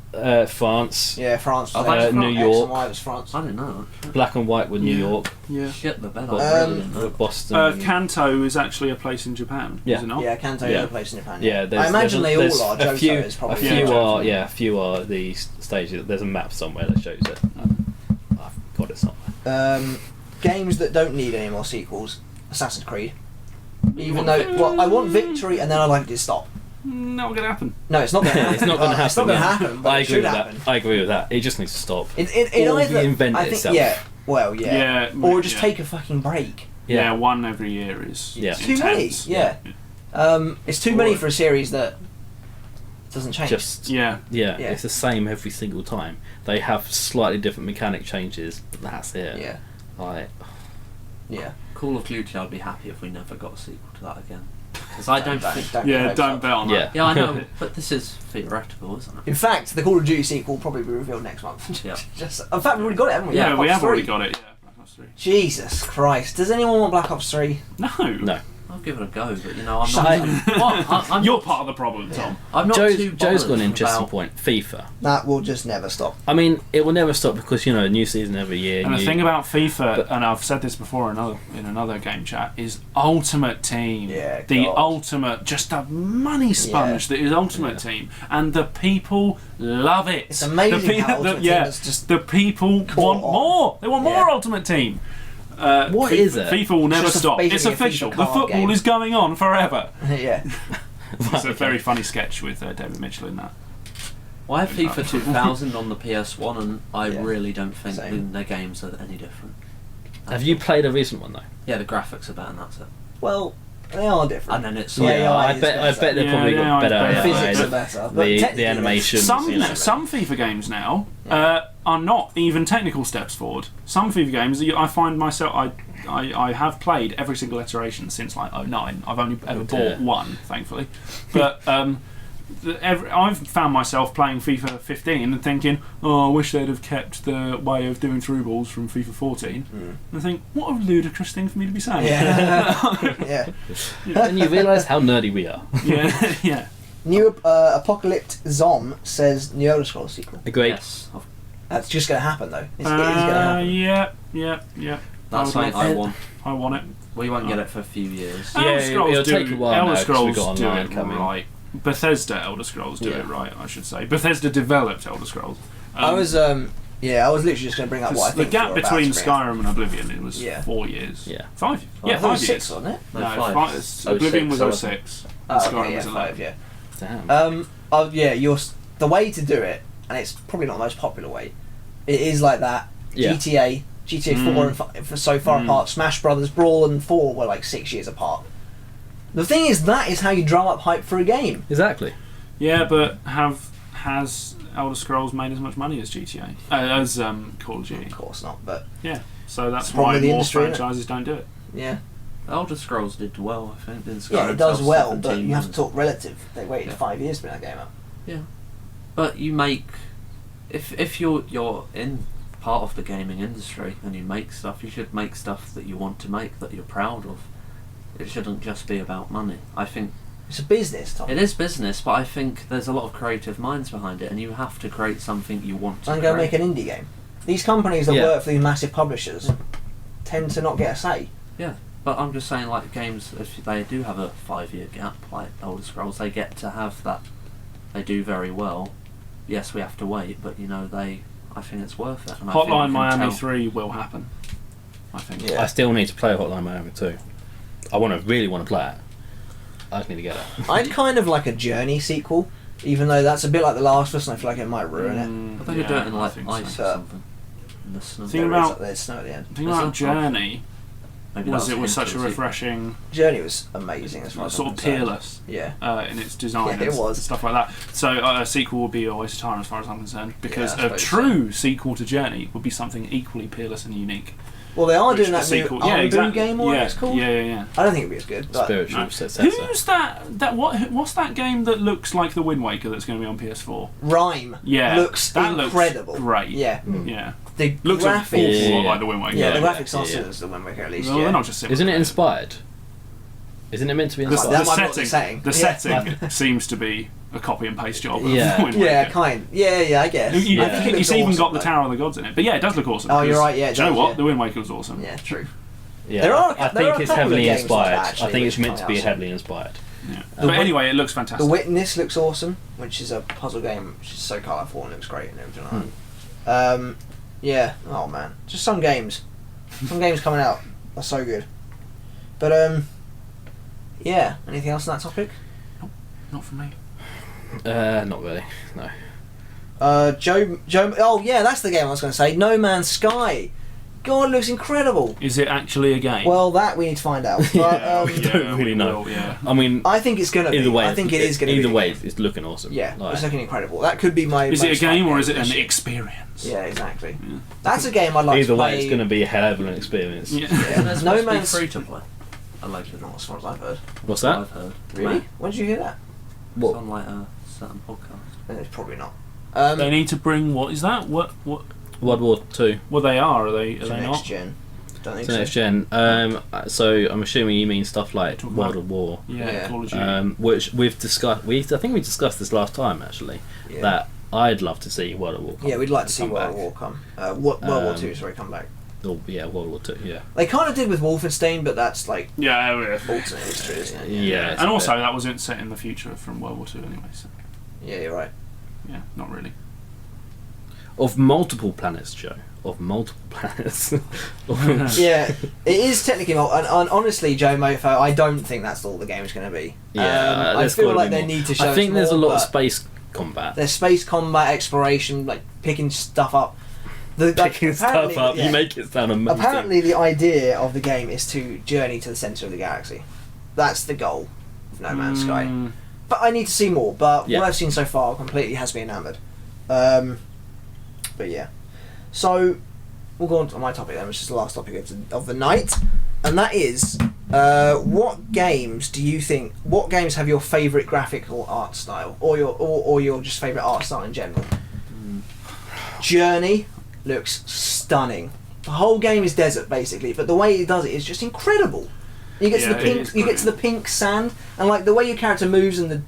France, Yeah, France. Oh, was that's New X York. and Y was France. I didn't know. Black and White with New Yeah. York, Yeah. Shit, the bed. But, I really didn't know. Boston. Kanto is actually a place in Japan, Yeah. is it not? Yeah, Kanto Yeah. is a place in Japan. Yeah, I imagine they there's all are. a Johto few, is probably. a few Yeah. are. Yeah, a few are the stages. There's a map somewhere that shows it. I've got it somewhere. Games that don't need any more sequels. Assassin's Creed. Even though, well, I want victory, and then I like it to stop. Not gonna happen. No, it's not going to happen. It's not going to happen. It's not going to yeah. happen. But I it agree should with happen. that. I agree with that. It just needs to stop. It Or either reinvent I think, itself. Yeah. Well, yeah. Yeah, Or just yeah. take a fucking break. Yeah, one every year is Yeah. Too many. intense. Yeah. It's too many for a series that doesn't change. Just Yeah. yeah, Yeah. it's the same every single time. They have slightly different mechanic changes, but that's it. Yeah. Like, Yeah. Call of Duty, I'd be happy if we never got a sequel to that again. Because I don't think. Yeah, don't bet on yeah. that. Yeah, I know, but this is theoretical, isn't it? In fact, the Call of Duty sequel will probably be revealed next month. Yeah. Just, in fact, we've already got it, haven't we? Yeah, Black we Ops have already 3. got it. Yeah, Black Ops 3. Jesus Christ. Does anyone want Black Ops 3? No. No. I'll give it a go, but you know, I'm Shut not. What? I'm You're not, part of the problem, Tom. I'm not too Joe's got an bothered interesting about- point. FIFA. That will just never stop. I mean, it will never stop because you know a new season every year. And the new- thing about FIFA, but- and I've said this before in another game chat, is Ultimate Team. Yeah, The God. ultimate, just a money sponge that is Ultimate Team, and the people love it. It's amazing The how Ultimate Team yeah, has just the people caught want on. more. They want more Yeah. Ultimate Team. What is it? FIFA will never just stop. It's basically a official. FIFA The card football game. is going on forever. yeah. It's a very funny sketch with David Mitchell in that. Well, I have FIFA 2000 on the PS1, and I Yeah. really don't think Same. their games are any different. Have you played a recent one though? Yeah, the graphics are better, and that's it. Well, they are different. And then it's Yeah, like, yeah, I is bet better. they've probably Yeah, got better yeah, The physics AI, are better. But the technically, animation. Some you know. some FIFA games now Yeah. are not even technical steps forward. Some FIFA games I find myself I have played every single iteration since like 09. I've only ever dear. bought one, thankfully. But I've found myself playing FIFA 15 and thinking, oh, I wish they'd have kept the way of doing through balls from FIFA 14. And I think, what a ludicrous thing for me to be saying. Yeah. yeah. And you realise how nerdy we are. yeah, yeah. New Apocalypse Zom says New Elder Scrolls sequel. Agreed. yes. That's just going to happen, though. It is going to happen. Yeah. That's something I want. I want it. We won't get it for a few years. Elder Scrolls it'll do, take a while Elder now 'cause Scrolls we've got do online it coming. right. Bethesda Elder Scrolls do Yeah. it right, I should say. Bethesda developed Elder Scrolls. I was literally just going to bring up what I the think. gap you're about between to bring up. Skyrim and Oblivion, it was Yeah. 4 years. Yeah. 5. I Yeah, thought it 5 was years. 6, wasn't it? No, No, 5. Oblivion was 06, 06. Oh, And okay, Skyrim yeah, was 11. 5, yeah. Damn. The way to do it, and it's probably not the most popular way, it is like that. Yeah. GTA 4 and 5 are so far apart. Smash Brothers, Brawl and 4 were like 6 years apart. The thing is, that is how you drum up hype for a game. Exactly. Yeah, but has Elder Scrolls made as much money as GTA? As Call of Duty? Of course not, but Yeah. So that's It's probably why the more industry, innit? franchises don't do it. yeah. Elder Scrolls did well, I think. Didn't Yeah, Skyrim it does sell well, but 17 you have to million? talk relative. They waited Yeah. 5 years to bring that game up. But you make, if you're in part of the gaming industry and you make stuff, you should make stuff that you want to make, that you're proud of. It shouldn't just be about money. I think It's a business, Tom. it is business, but I think there's a lot of creative minds behind it, and you have to create something you want to And create. go make an indie game. These companies that Yeah. work for these massive publishers tend to not get a say. But I'm just saying, like, games, if they do have a 5-year gap, like Elder Scrolls, they get to have that. They do very well. Yes, we have to wait, but I think it's worth it. And I think you Hotline can Miami tell. 3 will happen, I think. Yeah. I still need to play Hotline Miami 2. I really want to play it. I just need to get it. I'd kind of like a Journey sequel, even though that's a bit like The Last of Us, and I feel like it might ruin it. But they could do it in, I like, think ice so. or something. In the snow. Think There about- is, there's snow at the end. The thing Is about that- Journey Maybe was that it was hint such a to sequel. refreshing, Journey was amazing as far as sort I'm of concerned. peerless Yeah. in its design Yeah, it and was. stuff like that. So a sequel would be a waste of time as far as I'm concerned, because Yeah, I a suppose true sequel to Journey would be something equally peerless and unique. Well, they are Which doing the that new sequel- Unboot game, or whatever yeah, it's called. Yeah. I don't think it'd be as good, but Spiritual No. successor. Who's what's that game that looks like the Wind Waker that's going to be on PS4? Rhyme Yeah, looks that incredible. Looks great. Yeah. Yeah. The Looks an awful graphics. lot like the Wind Waker. Yeah, the Yeah, graphics are yeah. similar to the Wind Waker at least. Well, yeah. they're not just similar. Isn't it inspired? Isn't it meant to be The, That inspired? the might be what they're saying. setting, Yeah. the setting seems to be a copy and paste job. Yeah. Of Wind Waker. Yeah, kind. Yeah, I guess. You, I think it it's looks even awesome, got the though. Tower of the Gods in it, but yeah, it does look awesome. Oh, you're because- right, yeah, it Do you know does, what? yeah. The Wind Waker was awesome. Yeah, true. Yeah. There are- I there are think a it's couple of heavily games like inspired. that, actually, I think it's which meant to come be out heavily inspired. Yeah. The But Wit- anyway, it looks fantastic. The Witness looks awesome, which is a puzzle game, which is so colourful and looks great and everything like that. Yeah. Oh man, just some games. Some games coming out are so good. But yeah. Anything else on that topic? Not for me. Not really. No. Joe. Oh yeah, that's the game I was going to say. No Man's Sky. God, it looks incredible. Is it actually a game? Well, that we need to find out. But, we don't really we know. will, yeah. I mean, I think it's going to be. either way, I think it is going to be. Either a way, game. it's looking awesome. Yeah, Like, it's looking incredible. That could be my. Is it a most fun game or is it this an year. experience? Yeah, exactly. Yeah. That's a game I'd like either to play. way, it's going to be a hell of an experience. Yeah. Yeah. There's No supposed to be Man's. free to play. Allegedly. Not as far as I've heard. What's That's that? what I've heard. Really? Right. When did you hear that? It's on like a certain podcast. It's probably not. They need to bring what is that? What? World War 2. Well, they are. Are they? Are to they next not? gen. Don't think To so. next gen. So I'm assuming you mean stuff like Talking World about- of War. Yeah, Yeah. Call of Duty. Which we've discussed. I think we discussed this last time actually. Yeah. That I'd love to see World of War. Yeah, we'd like to see come World back. War come. World War Two, sorry, come back. Oh, yeah, World War 2. Yeah. They kind of did with Wolfenstein, but that's like Yeah, alternate history, isn't it? Yeah. it's and a also bit- that was set in the future from World War Two anyway. So Yeah, you're right. yeah, not really. of multiple planets, Joe. Of multiple planets. Yeah, it is technically and honestly, Joe Mofo, I don't think that's all the game is going to be. Yeah, I there's feel gotta like be they more. need to show I think us there's a more, lot of but space combat. There's space combat, exploration, like picking stuff up. Picking stuff apparently- up, yeah. you make it sound amazing. Apparently, the idea of the game is to journey to the centre of the galaxy. That's the goal of No Man's Sky. Mm, But I need to see more. But Yeah. what I've seen so far completely has me enamoured. But yeah. So we'll go on to my topic then, which is the last topic of the night, and that is what games do you think? What games have your favourite graphical art style, or your just favourite art style in general? Journey looks stunning. The whole game is desert basically, but the way it does it is just incredible. You get to Yeah, the it pink. is You get to the brilliant. pink sand, and like the way your character moves and the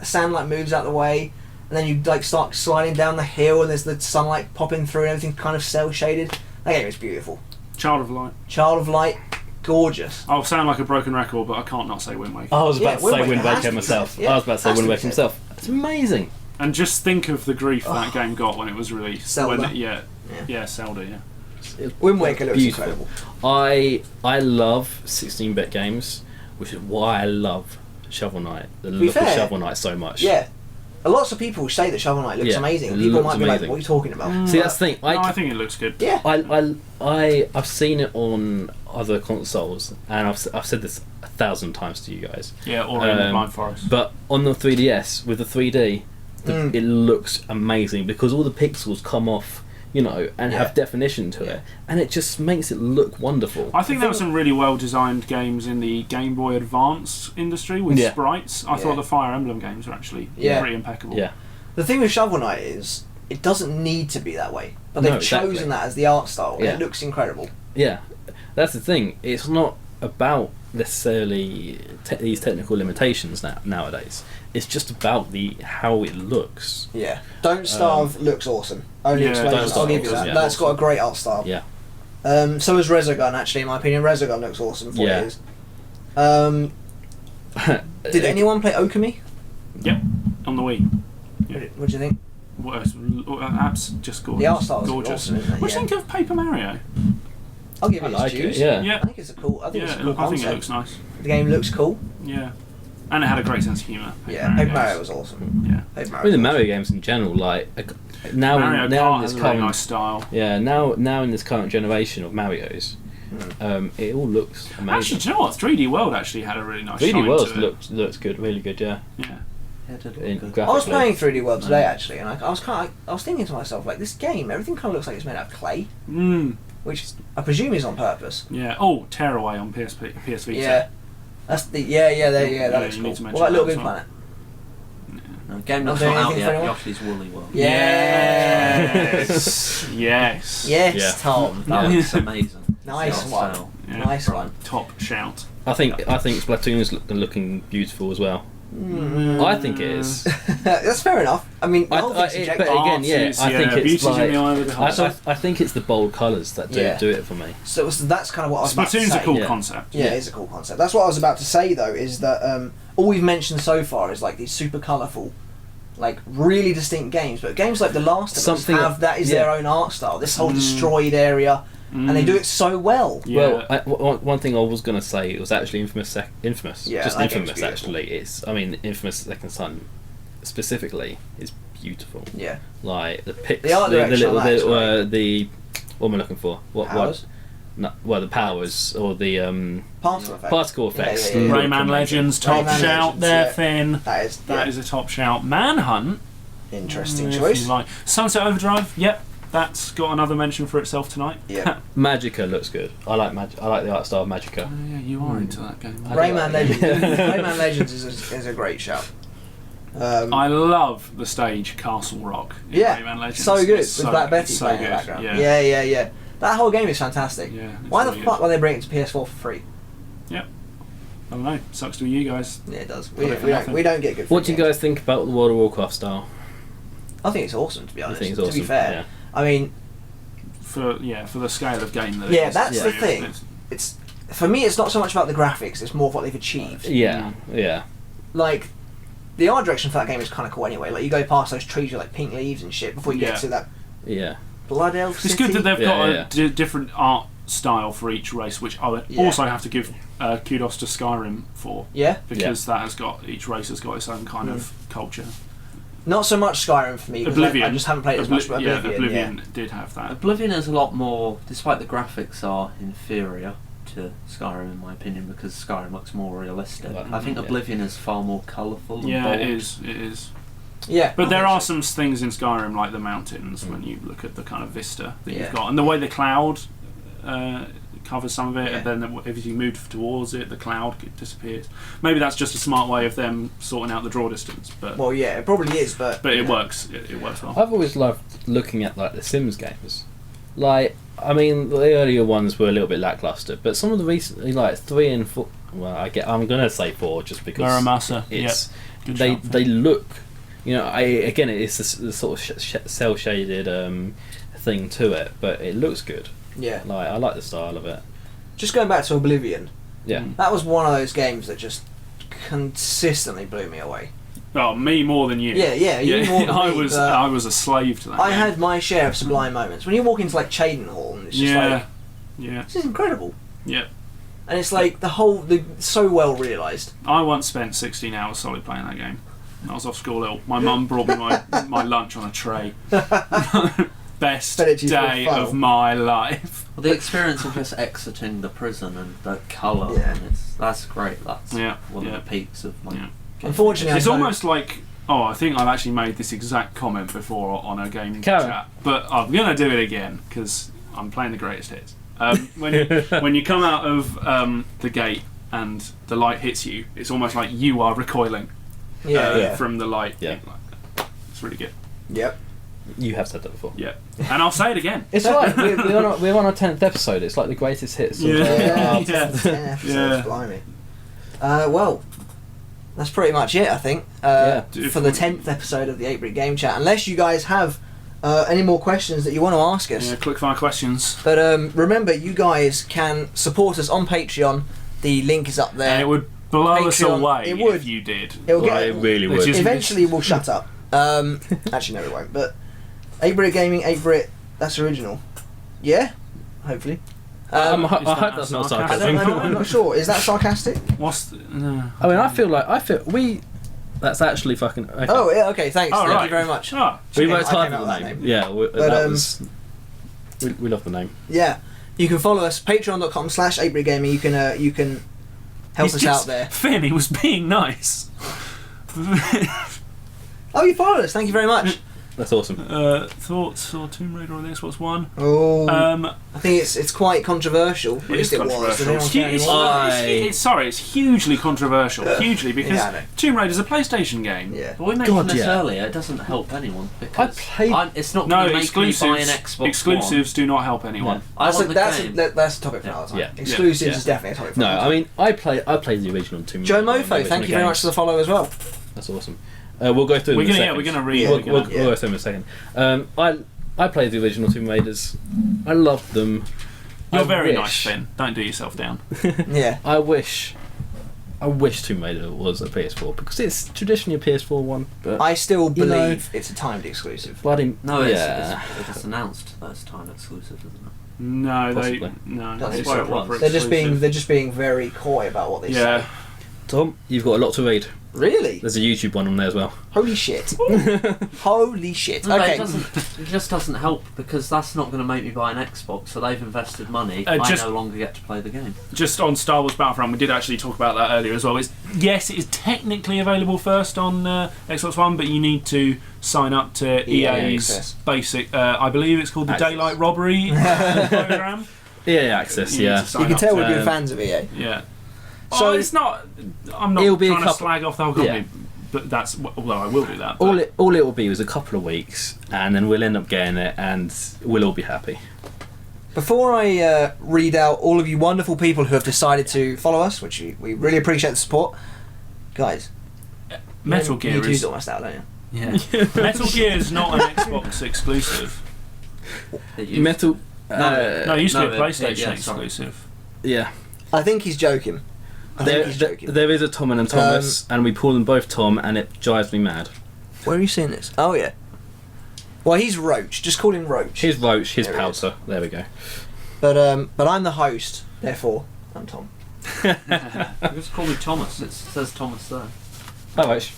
sand like moves out of the way. and then you like start sliding down the hill, and there's the sunlight popping through, and everything kind of cell shaded. That game is beautiful. Child of Light. Child of Light, gorgeous. I'll sound like a broken record, but I can't not say Wind Waker. I was about to say Wind Wind Waker has Waker to be myself. said. Yeah, I was about to say has Wind to be Waker said. myself. It's amazing. And just think of the grief that game got when it was released. Zelda. When Zelda, yeah. Wind Waker looks Beautiful. incredible. I love 16-bit games, which is why I love Shovel Knight. The be look of fair, Shovel Knight so much. Yeah. Lots of people say that Shovel Knight looks Yeah, amazing. it People looks might be like, amazing. what are you talking about? See, that's the thing. No, I think it looks good. Yeah. I've seen it on other consoles, and I've said this 1,000 times to you guys. Yeah, or in the Blind Forest. But on the 3DS with the 3D, it looks amazing because all the pixels come off, and have definition to it, and it just makes it look wonderful. I think there were some really well designed games in the Game Boy Advance industry with sprites. I thought the Fire Emblem games were actually pretty impeccable. Yeah. The thing with Shovel Knight is, it doesn't need to be that way. But they've exactly. chosen that as the art style, and Yeah. it looks incredible. Yeah, that's the thing. It's not about necessarily these technical limitations nowadays. It's just about how it looks. Yeah. Don't Starve looks awesome. Only explains, Don't I'll Starve give you looks that. awesome, That's got a great art style. Yeah. So is Resogun, actually, in my opinion. Resogun looks awesome for what it is. Did anyone play Okami? Yep, on the Wii. What do you think? Apps just gorgeous. The art style is gorgeous. awesome, isn't it? What do you think of Paper Mario? I'll give I it like its dues. it. Yeah. Yeah, I think it's a cool I think concept. it looks nice. The game looks cool. Yeah, and it had a great sense of humour. Paper Mario was awesome. Yeah, Paper I mean, the Mario. Mario games in general, like now Mario in Kart this has a really current nice style. now in this current generation of Marios, it all looks amazing. Actually, do you know what? 3D World actually had a really nice 3D shine World to it. looks good, really good. Yeah. Yeah. In I was graphically. playing 3D World today actually, and I was thinking to myself, like, this game, everything kind of looks like it's made out of clay, which I presume is on purpose. Yeah. Oh, Tearaway on PS Vita. Yeah, that's the that looks you cool. need to mention What about Little that Big as well. Planet? No, game Not that's doing not out anything for yet. anyone? Yoshi's Woolly World. Yes. Yes. Yes, Yeah. Tom. That Yeah. looks amazing. Nice The one. art style. Yeah. Nice one. Top shout. I think Splatoon is looking beautiful as well. I think it is. That's fair enough. I mean, the whole thing's but subjective. again, I think it's beauty's like in the eye of the beholder. I think it's the bold colours that do it for me. So that's kind of what I was about to Splatoon's say. a cool Yeah. concept. Yeah, it is a cool concept. That's what I was about to say though, is that all we've mentioned so far is like these super colourful, like really distinct games. But games like The Last of Us have that is their own art style. This whole destroyed area, and they do it so well. Yeah. Well, one thing I was going to say, it was actually Infamous. Yeah, Just that game's Infamous. beautiful. Actually, Infamous Second Son specifically is beautiful. Yeah. Like the pics, The art direction on that is the what am I looking for? Powers? The powers or the Particle effect. particle effects. Yeah, yeah, yeah. look Rayman amazing. Legends, top Rayman shout Legends, there, yeah. Finn. That is a top shout. Manhunt. interesting if choice. you like. Sunset Overdrive. Yep, that's got another mention for itself tonight. Yeah. Magica looks good. I like the art style of Magica. Oh, yeah, you are into that game. Rayman like it. Legends. Rayman Legends is a great shout. I love the stage Castle Rock in Yeah, Rayman Legends. so good It's with Black Betty so playing in the good. background. Yeah. Yeah. That whole game is fantastic. Yeah, it's Why the really fuck good. were they bringing it to PS4 for free? I don't know. Sucks to be you guys. Yeah, it does. Got it for We nothing. don't get good. What do free you games. guys think about the World of Warcraft style? I think it's awesome, to be honest. think it's To awesome, be fair, yeah. I mean, For the scale of game that. Yeah, it is, that's it's the really- thing. it's- it's for me. It's not so much about the graphics. It's more of what they've achieved. Yeah, yeah. Like, the art direction for that game is kind of cool anyway. Like, you go past those trees with like pink leaves and shit before you Yeah. get to that Yeah. Blood Elf It's City. good that they've got Yeah, a different art style for each race, which I would Yeah. also have to give kudos to Skyrim for. Yeah. Because that has got each race has got its own kind of culture. Not so much Skyrim for me. 'Cause Oblivion. I just haven't played it as much. But Yeah, Oblivion. Oblivion did have that. Oblivion is a lot more, despite the graphics are inferior to Skyrim in my opinion, because Skyrim looks more realistic. I think Yeah. Oblivion is far more colourful and Yeah, bold. it is. It is. Yeah. But there are some things in Skyrim, like the mountains, when you look at the kind of vista that Yeah. you've got, and the way the cloud covers some of it, Yeah. and then if you move towards it, the cloud disappears. Maybe that's just a smart way of them sorting out the draw distance, but Well, yeah, it probably is, but it works. It works well. I've always loved looking at like the Sims games. Like, I mean, the earlier ones were a little bit lackluster, but some of the recently, like 3 and 4. Well, I'm gonna say 4 just because Muramasa. it's Good they shout, they look You know, again, it's the sort of cell shaded thing to it, but it looks good. Yeah. Like, I like the style of it. Just going back to Oblivion, Yeah. that was one of those games that just consistently blew me away. Oh, me more than you. Yeah, you more than I me, was but I was a slave to that. I game. had my share of sublime moments. When you walk into like Chadenhall and it's just like, yeah, this is incredible. yeah. And it's like so well realised. I once spent 16 hours solid playing that game. I was off school ill. My mum brought me my lunch on a tray. Best Fed it to you for day fun. of my life. Well, the experience of just exiting the prison and the colour, Yeah. and that's great. That's one of the peaks of my. Yeah. Unfortunately, It's I know- almost like, I think I've actually made this exact comment before on a game Carry on. chat, but I'm going to do it again because I'm playing the greatest hits. When you come out of the gate and the light hits you, it's almost like you are recoiling from the light. Yeah. It's really good. Yep. You have said that before. Yeah, and I'll say it again. It's alright. We're on our 10th episode. It's like the greatest hits. Of, Yeah. our- 10 episodes, Yeah. blimey. Well, that's pretty much it, I think, Yeah. for the 10th episode of the 8-Brit Game Chat. Unless you guys have any more questions that you want to ask us. Yeah, quick fire questions. But remember, you guys can support us on Patreon. The link is up there. And it would blow us Patreon, away it would. if you did. It'll Well, get, it really Which would. is- eventually, we'll shut up. Actually, no, we won't. But 8-Brit Gaming, 8-Brit, that's original. Yeah? Hopefully. I Is hope that that's not sarcastic? sarcasm. I'm not sure. Is that sarcastic? What's the, no. I mean, I feel that's actually fucking. Okay. Oh, yeah, okay, thanks. Oh, Thank right. you very much. Oh, we okay, worked I hard came for up the with that name. name. Yeah, But, that was. We love the name. Yeah. You can follow us, patreon.com/8BritGaming. You can help he's us just- out there. Finn, he was being nice. Oh, you followed us. Thank you very much. That's awesome. Thoughts or Tomb Raider on this? What's one? Oh, I I think it's quite controversial. At least it was. Does anyone care anymore? It's hugely controversial. Hugely, because Yeah, I know. Tomb Raider's a PlayStation game. Yeah. But we mentioned God, this yeah. earlier. It doesn't help anyone because played- it's not No, going to make me buy an Xbox exclusives do not help anyone. One. I want the game. That's a topic for another time. Yeah. Exclusives Yeah. is definitely a topic for No, another I mean, I played the original Tomb Raider. Joe on the Mofo, thank original you very much games. for the follow as well. That's awesome. We'll go through them We're in gonna, a yeah, second. we're gonna read. We'll, we're gonna- we'll go through them in a second. I played the original Tomb Raiders. I loved them. You're I very wish- nice, Finn. Don't do yourself down. Yeah. I wish Tomb Raider was a PS4 because it's traditionally a PS4 one. But I still You know- believe it's a timed exclusive. bloody No, yeah. it's announced that it's time exclusive, isn't it? No, Possibly. no. That's it's why a it proper They're just exclusive. being very coy about what they Yeah. say. Tom, you've got a lot to read. Really? There's a YouTube one on there as well. Holy shit. Holy shit. No, Okay. it just doesn't help because that's not going to make me buy an Xbox. So they've invested money. Uh, I just- no longer get to play the game. Just on Star Wars Battlefront, we did actually talk about that earlier as well. Yes, it is technically available first on Xbox One, but you need to sign up to EA EA's access. basic. I believe it's called the Access. Daylight Robbery program. EA Access, You need yeah. to sign You can up tell to we're that. big fans of EA. Yeah. So- So it's not. I'm not It'll be a trying to couple- slag off the whole company, Yeah. but that's. Although I will do that. All but- it will be is a couple of weeks, and then we'll end up getting it, and we'll all be happy. Before I read out all of you wonderful people who have decided to follow us, which we really appreciate the support, guys. Metal you Gear need to use is it almost out, don't you? Yeah. Metal Gear is not an Xbox exclusive. Metal. No, it used to be a no, PlayStation yeah, sorry. exclusive. Yeah. I think he's joking. I think he's joking. There is a Tom and a Thomas, and we call them both Tom, and it drives me mad. Where are you seeing this? Oh, yeah. Well, he's Roach. Just call him Roach. Here's Roach, here's There he is. Pouter. There we go. But I'm the host, therefore I'm Tom. Just call me Thomas. It says Thomas there. Hi, Roach.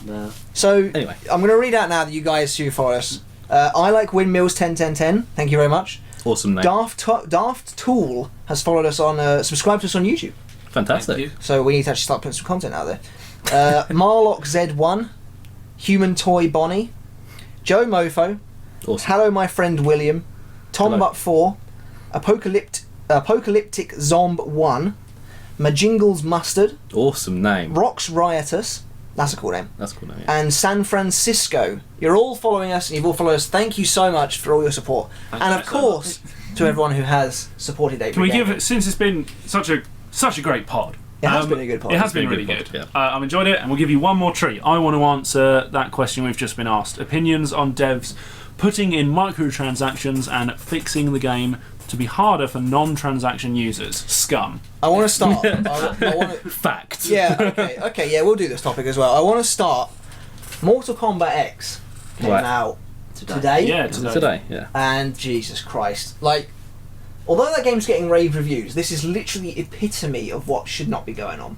No. So Anyway. I'm going to read out now that you guys who follow us. I like Windmills 101010. Thank you very much. Awesome name. Daft Tool has followed us on, subscribed to us on YouTube. Fantastic. Thank you. So we need to actually start putting some content out there. Marlock Z1, Human Toy Bonnie, Joe Mofo, Awesome. Hello My Friend William, Tom Hello. But 4, Apocalyptic Zomb 1, Majingles Mustard, Awesome name. Rox Riotous, that's a cool name, That's a cool name. Yeah. and San Francisco. You're all following us and you've all followed us. Thank you so much for all your support. Thank And you of so course, to everyone who has supported 8-Brit Can we give Gaming. it, since it's been such a great pod, It has been a good pod. It has been been a really good good. pod, I've enjoyed it, and we'll give you one more treat. I want to answer that question we've just been asked. Opinions on devs putting in microtransactions and fixing the game to be harder for non-transaction users. Scum. I want to start. I want to. Fact. Yeah. Okay. Yeah, we'll do this topic as well. I want to start. Mortal Kombat X came Right. out today. Yeah, Today, yeah. And Jesus Christ, like, although that game's getting rave reviews, this is literally epitome of what should not be going on.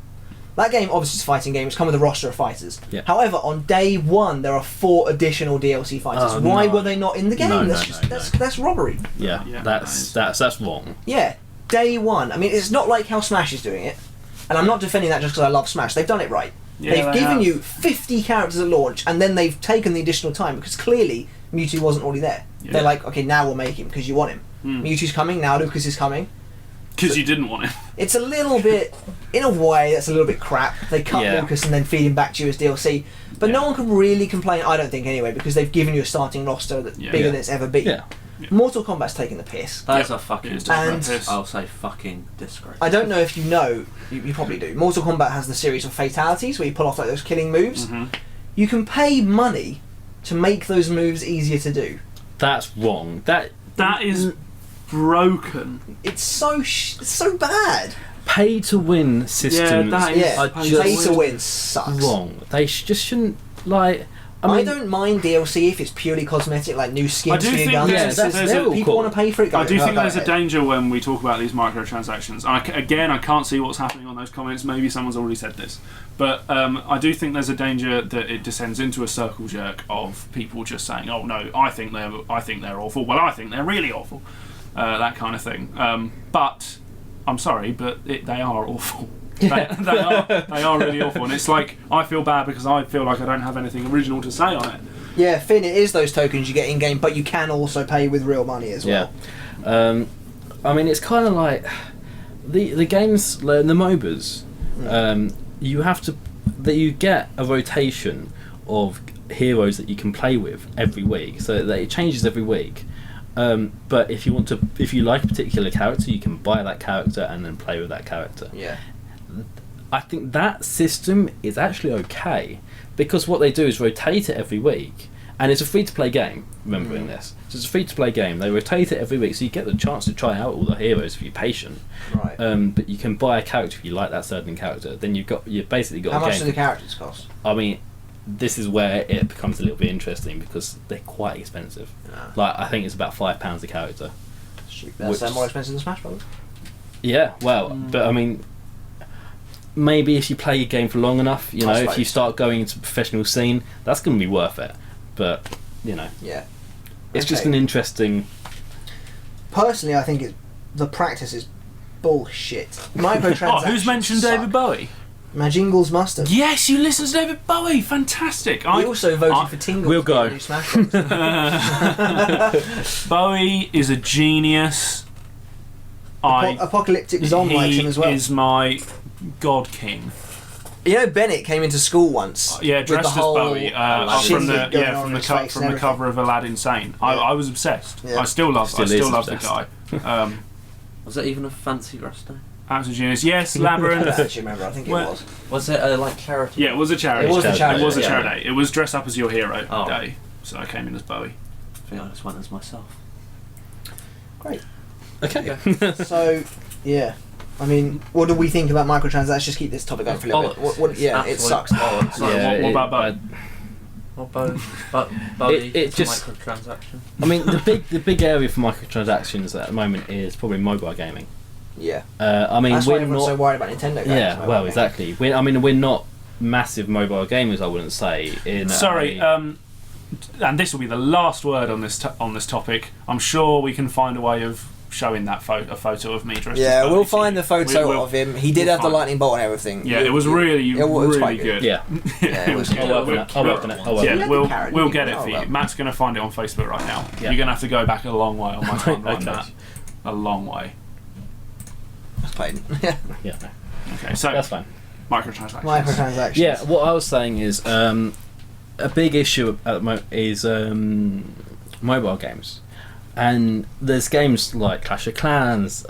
That game obviously is a fighting game. It's come with a roster of fighters. Yeah. However, on day one there are 4 additional DLC fighters. Oh, Why no. were they not in the game? No, that's no, no. that's robbery. Yeah, Yeah, that's wrong. Yeah, day one. I mean, it's not like how Smash is doing it, and I'm not defending that just because I love Smash. They've done it right. Yeah, they've they given have. you 50 characters at launch, and then they've taken the additional time because clearly Mewtwo wasn't already there. Yeah. They're like, okay, now we'll make him because you want him. Mewtwo's coming now. Lucas is coming. Because you didn't want it. It's a little bit, in a way, that's a little bit crap. They cut Yeah. Lucas and then feed him back to you as DLC. But no one can really complain, I don't think, anyway, because they've given you a starting roster that's Yeah. bigger Yeah. than it's ever been. Yeah. Mortal Kombat's taking the piss. That's Yep. a fucking. It is And- taking a piss. I'll say fucking disgrace. I don't know if you know, you probably do. Mortal Kombat has the series of fatalities where you pull off like those killing moves. You can pay money to make those moves easier to do. That's wrong. That Is broken. It's so bad. pay to win systems that is- Yeah, are pay pay just to win sucks. wrong. They just shouldn't like. I I mean, don't mind DLC if it's purely cosmetic, like new skins I do for your think guns. there's- It's there's just- a- people want to pay for it. I do think go there's a ahead. danger when we talk about these microtransactions. I can't see what's happening on those comments. Maybe someone's already said this. But I do think there's a danger that it descends into a circle jerk of people just saying, "Oh no, I think they're awful. Well, I think they're really awful." That kind of thing. But I'm sorry, but they are awful. They are really awful. And it's like I feel bad because I feel like I don't have anything original to say on it. Yeah, Finn, it is those tokens you get in game, but you can also pay with real money as well. Yeah. I mean, it's kind of like the games, the MOBAs. You have to that you get a rotation of heroes that you can play with every week, so that it changes every week. But if you like a particular character, you can buy that character and then play with that character. Yeah. I think that system is actually okay because what they do is rotate it every week, and it's a free-to-play game. Remembering this, so it's a free-to-play game. They rotate it every week, so you get the chance to try out all the heroes if you're patient. Right. But you can buy a character if you like that certain character. Then you've basically got How a much game. do the characters cost? I mean, this is where it becomes a little bit interesting because they're quite expensive. Ah. Like I think it's about £5 a character. Shoot, that's Which- more expensive than Smash Bros. Yeah, well, but I mean, maybe if you play your game for long enough, you know, I if you suppose. start going into the professional scene, that's going to be worth it. But you know, Yeah. it's just Okay. an interesting. Personally, I think the practice is bullshit. Microtransactions. Oh, who's mentioned suck. David Bowie? Majingles must have. Yes, you listen to David Bowie. Fantastic. We also voted for Tingle. We'll to be go. the new Smash Bros. Bowie is a genius. Apocalyptic Zom likes him as well. He is my god king. You know, Bennett came into school once. Yeah, with dressed the as whole Bowie from the shindig going on from in the his face and from the everything. cover of Aladdin Sane. Yeah. I was obsessed. Yeah. I still love Still is the obsessed. guy. Was it even a fancy dress day? Absolute genius. Yes, I don't Labyrinth. actually remember. I think it Well- was. Was it like charity? Yeah, it was a charity. It was a charity, It was a yeah. charity. It was dress up as your hero Oh. day. So I came in as Bowie. I think I just went as myself. Great. Okay. So, yeah. I mean, what do we think about microtransactions? Let's just keep this topic going for a little bit. Bollocks. Yeah, it Absolute sucks. bollocks. Sorry, what about Bowie? What Bowie? It It's just- a microtransaction. I mean, the big area for microtransactions at the moment is probably mobile gaming. Yeah. I mean, That's why we're everyone's not. so worried about Nintendo games. Yeah, well, exactly. We're not massive mobile gamers. I wouldn't say. Sorry, and this will be the last word on this topic. I'm sure we can find a way of showing that a photo of me dressed. Yeah, as Bowie we'll to find you. the photo We'll- of him. He did we'll have the find- lightning bolt and everything. Yeah, it was really, it was really quite good. Yeah. Yeah, it was good. good. I'll work on it. Yeah, Yeah, we'll the carrot, we'll you get can- it for oh, you. well. Matt's going to find it on Facebook right now. Yeah. You're going to have to go back a long way on my timeline. Okay. Matt. A long way. That's played. Yeah. Yeah, Okay, so that's fine. microtransactions. Microtransactions. Yeah, what I was saying is a big issue at the moment is mobile games, and there's games like Clash of Clans,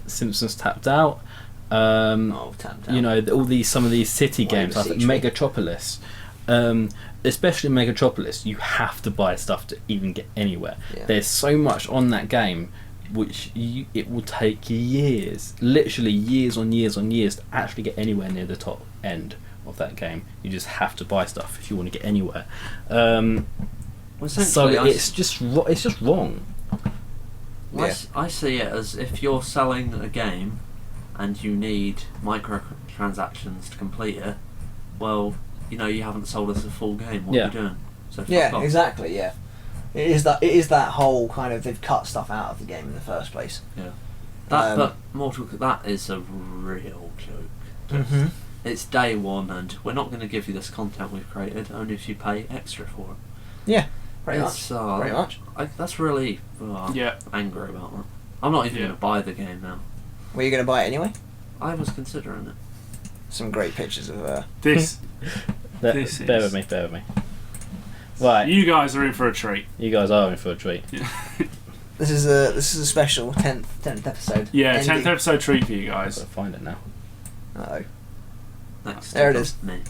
Simpsons Tapped Out, Tam. You know, some of these city games, like Megatropolis. Especially Megatropolis, you have to buy stuff to even get anywhere. Yeah. There's so much on that game which it will take years, literally years on years on years, to actually get anywhere near the top end of that game. You just have to buy stuff if you want to get anywhere. So it's just wrong. Yeah. I see it as if you're selling a game and you need microtransactions to complete it, well, you know, you haven't sold us a full game. What are you doing? So fuck off. Exactly. Yeah, it is that whole kind of, they've cut stuff out of the game in the first place. Yeah, but that is a real joke. It's day one, and we're not going to give you this content we've created only if you pay extra for it. Yeah, pretty much. That's really angry about that. I'm not even going to buy the game now. Were you going to buy it anyway? I was considering it. Some great pictures of this. Bear with me. Right, you guys are in for a treat. You guys are in for a treat. This is a special 10th episode. Yeah, 10th episode treat for you guys. I've got to find it now. Uh-oh. There it is. Me.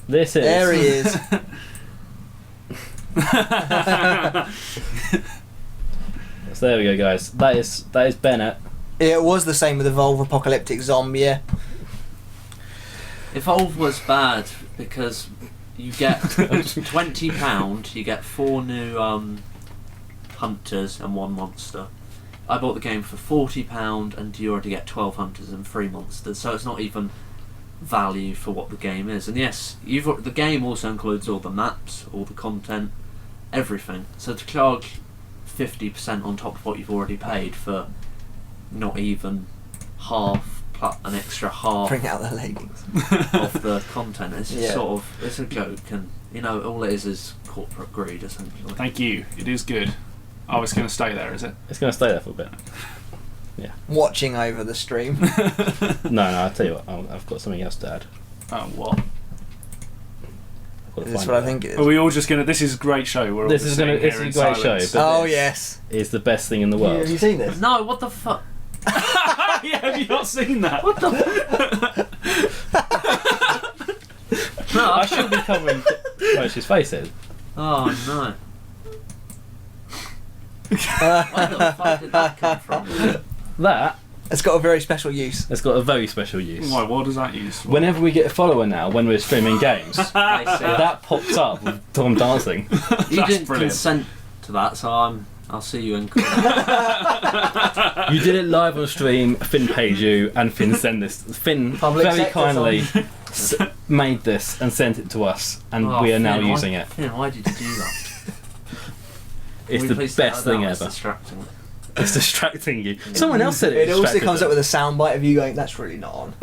This is. There he is. So there we go, guys. That is Bennett. It was the same with Evolve Apocalyptic Zombie. Yeah. Evolve was bad because you get £20, you get 4 new hunters and 1 monster. I bought the game for £40 and you already get 12 hunters and 3 monsters, so it's not even value for what the game is. And yes, the game also includes all the maps, all the content, everything. So to charge 50% on top of what you've already paid for not even half, plus an extra half Bring out the leggings. of the content, it's just sort of, it's a joke, and you know, all it is corporate greed essentially. Thank you, it is good. Oh, it's going to stay there, is it? It's going to stay there for a bit. Yeah. Watching over the stream. No, I'll tell you what, I've got something else to add. Oh, what? Is this what I think it is? Are we all just going to... This is a great show. We're all just sitting here in great silence. show. But yes. It's the best thing in the world. Have you seen this? No, what the fuck? Yeah, have you not seen that? What the No, I should be covering Roach's faces. Oh no. Where the fuck did that come from? That It's got a very special use. has got a very special use. Why, what does that use for? Whenever we get a follower now, when we're streaming games, They see that pops up with Tom dancing. You didn't brilliant. consent to that, so I'll see you in court. You did it live on stream. Finn paid you, and Finn sent this. Finn Public very sector, kindly made this and sent it to us, and we are now using it. Finn, why did you do that? It's Will the you please best say that? thing It's ever. distracting. It's distracting you. Someone else said it. It also distracted comes up them. with a soundbite of you going, "That's really not on."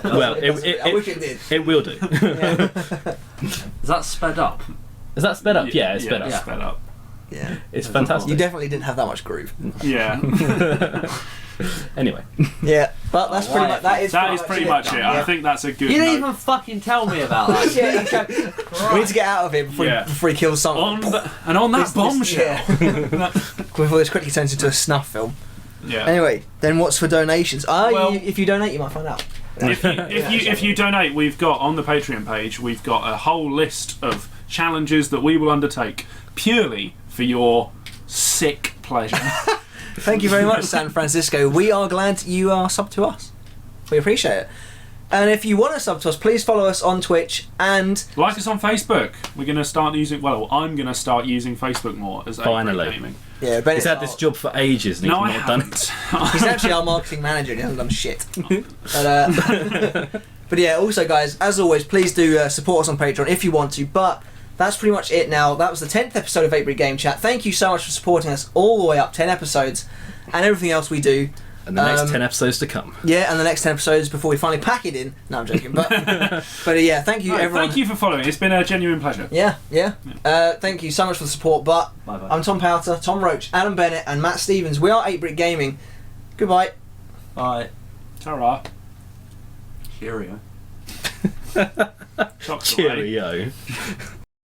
Well, I wish it did. It will do. Yeah. Is that sped up? Is that sped up? Yeah, it's sped up. Yeah, sped up. Yeah. It's fantastic. You definitely didn't have that much groove. Yeah. Anyway, Yeah, but that's pretty much that is pretty much it. I think that's a good You didn't note. even fucking tell me about that. Yeah, exactly. We need to get out of here before he kills someone. On that bombshell. Before this quickly turns into a snuff film. Yeah. Anyway, then what's for donations? Well- If you donate, you might find out. If you donate, we've got on the Patreon page, we've got a whole list of challenges that we will undertake purely for your sick pleasure. Thank you very much, San Francisco. We are glad you are sub to us. We appreciate it. And if you want to sub to us, please follow us on Twitch and Like us on Facebook. We're going to start using... Well, I'm going to start using Facebook more as 8BritGaming. Finally. yeah, he's had this job for ages and No, I he's not done it. haven't. He's actually our marketing manager and he hasn't done shit. But yeah, also guys, as always, please do support us on Patreon if you want to. But that's pretty much it now. That was the 10th episode of 8BritGameChat. Thank you so much for supporting us all the way up, 10 episodes, and everything else we do. And the next 10 episodes to come. Yeah, and the next 10 episodes before we finally pack it in. No, I'm joking. But yeah, thank you everyone. Thank you for following. It's been a genuine pleasure. Yeah. Thank you so much for the support. But Bye-bye. I'm Tom Powter, Tom Roach, Adam Bennett, and Matt Stevens. We are 8-Brit Gaming. Goodbye. Bye. Ta-ra. Cheerio. Chocolate. Cheerio.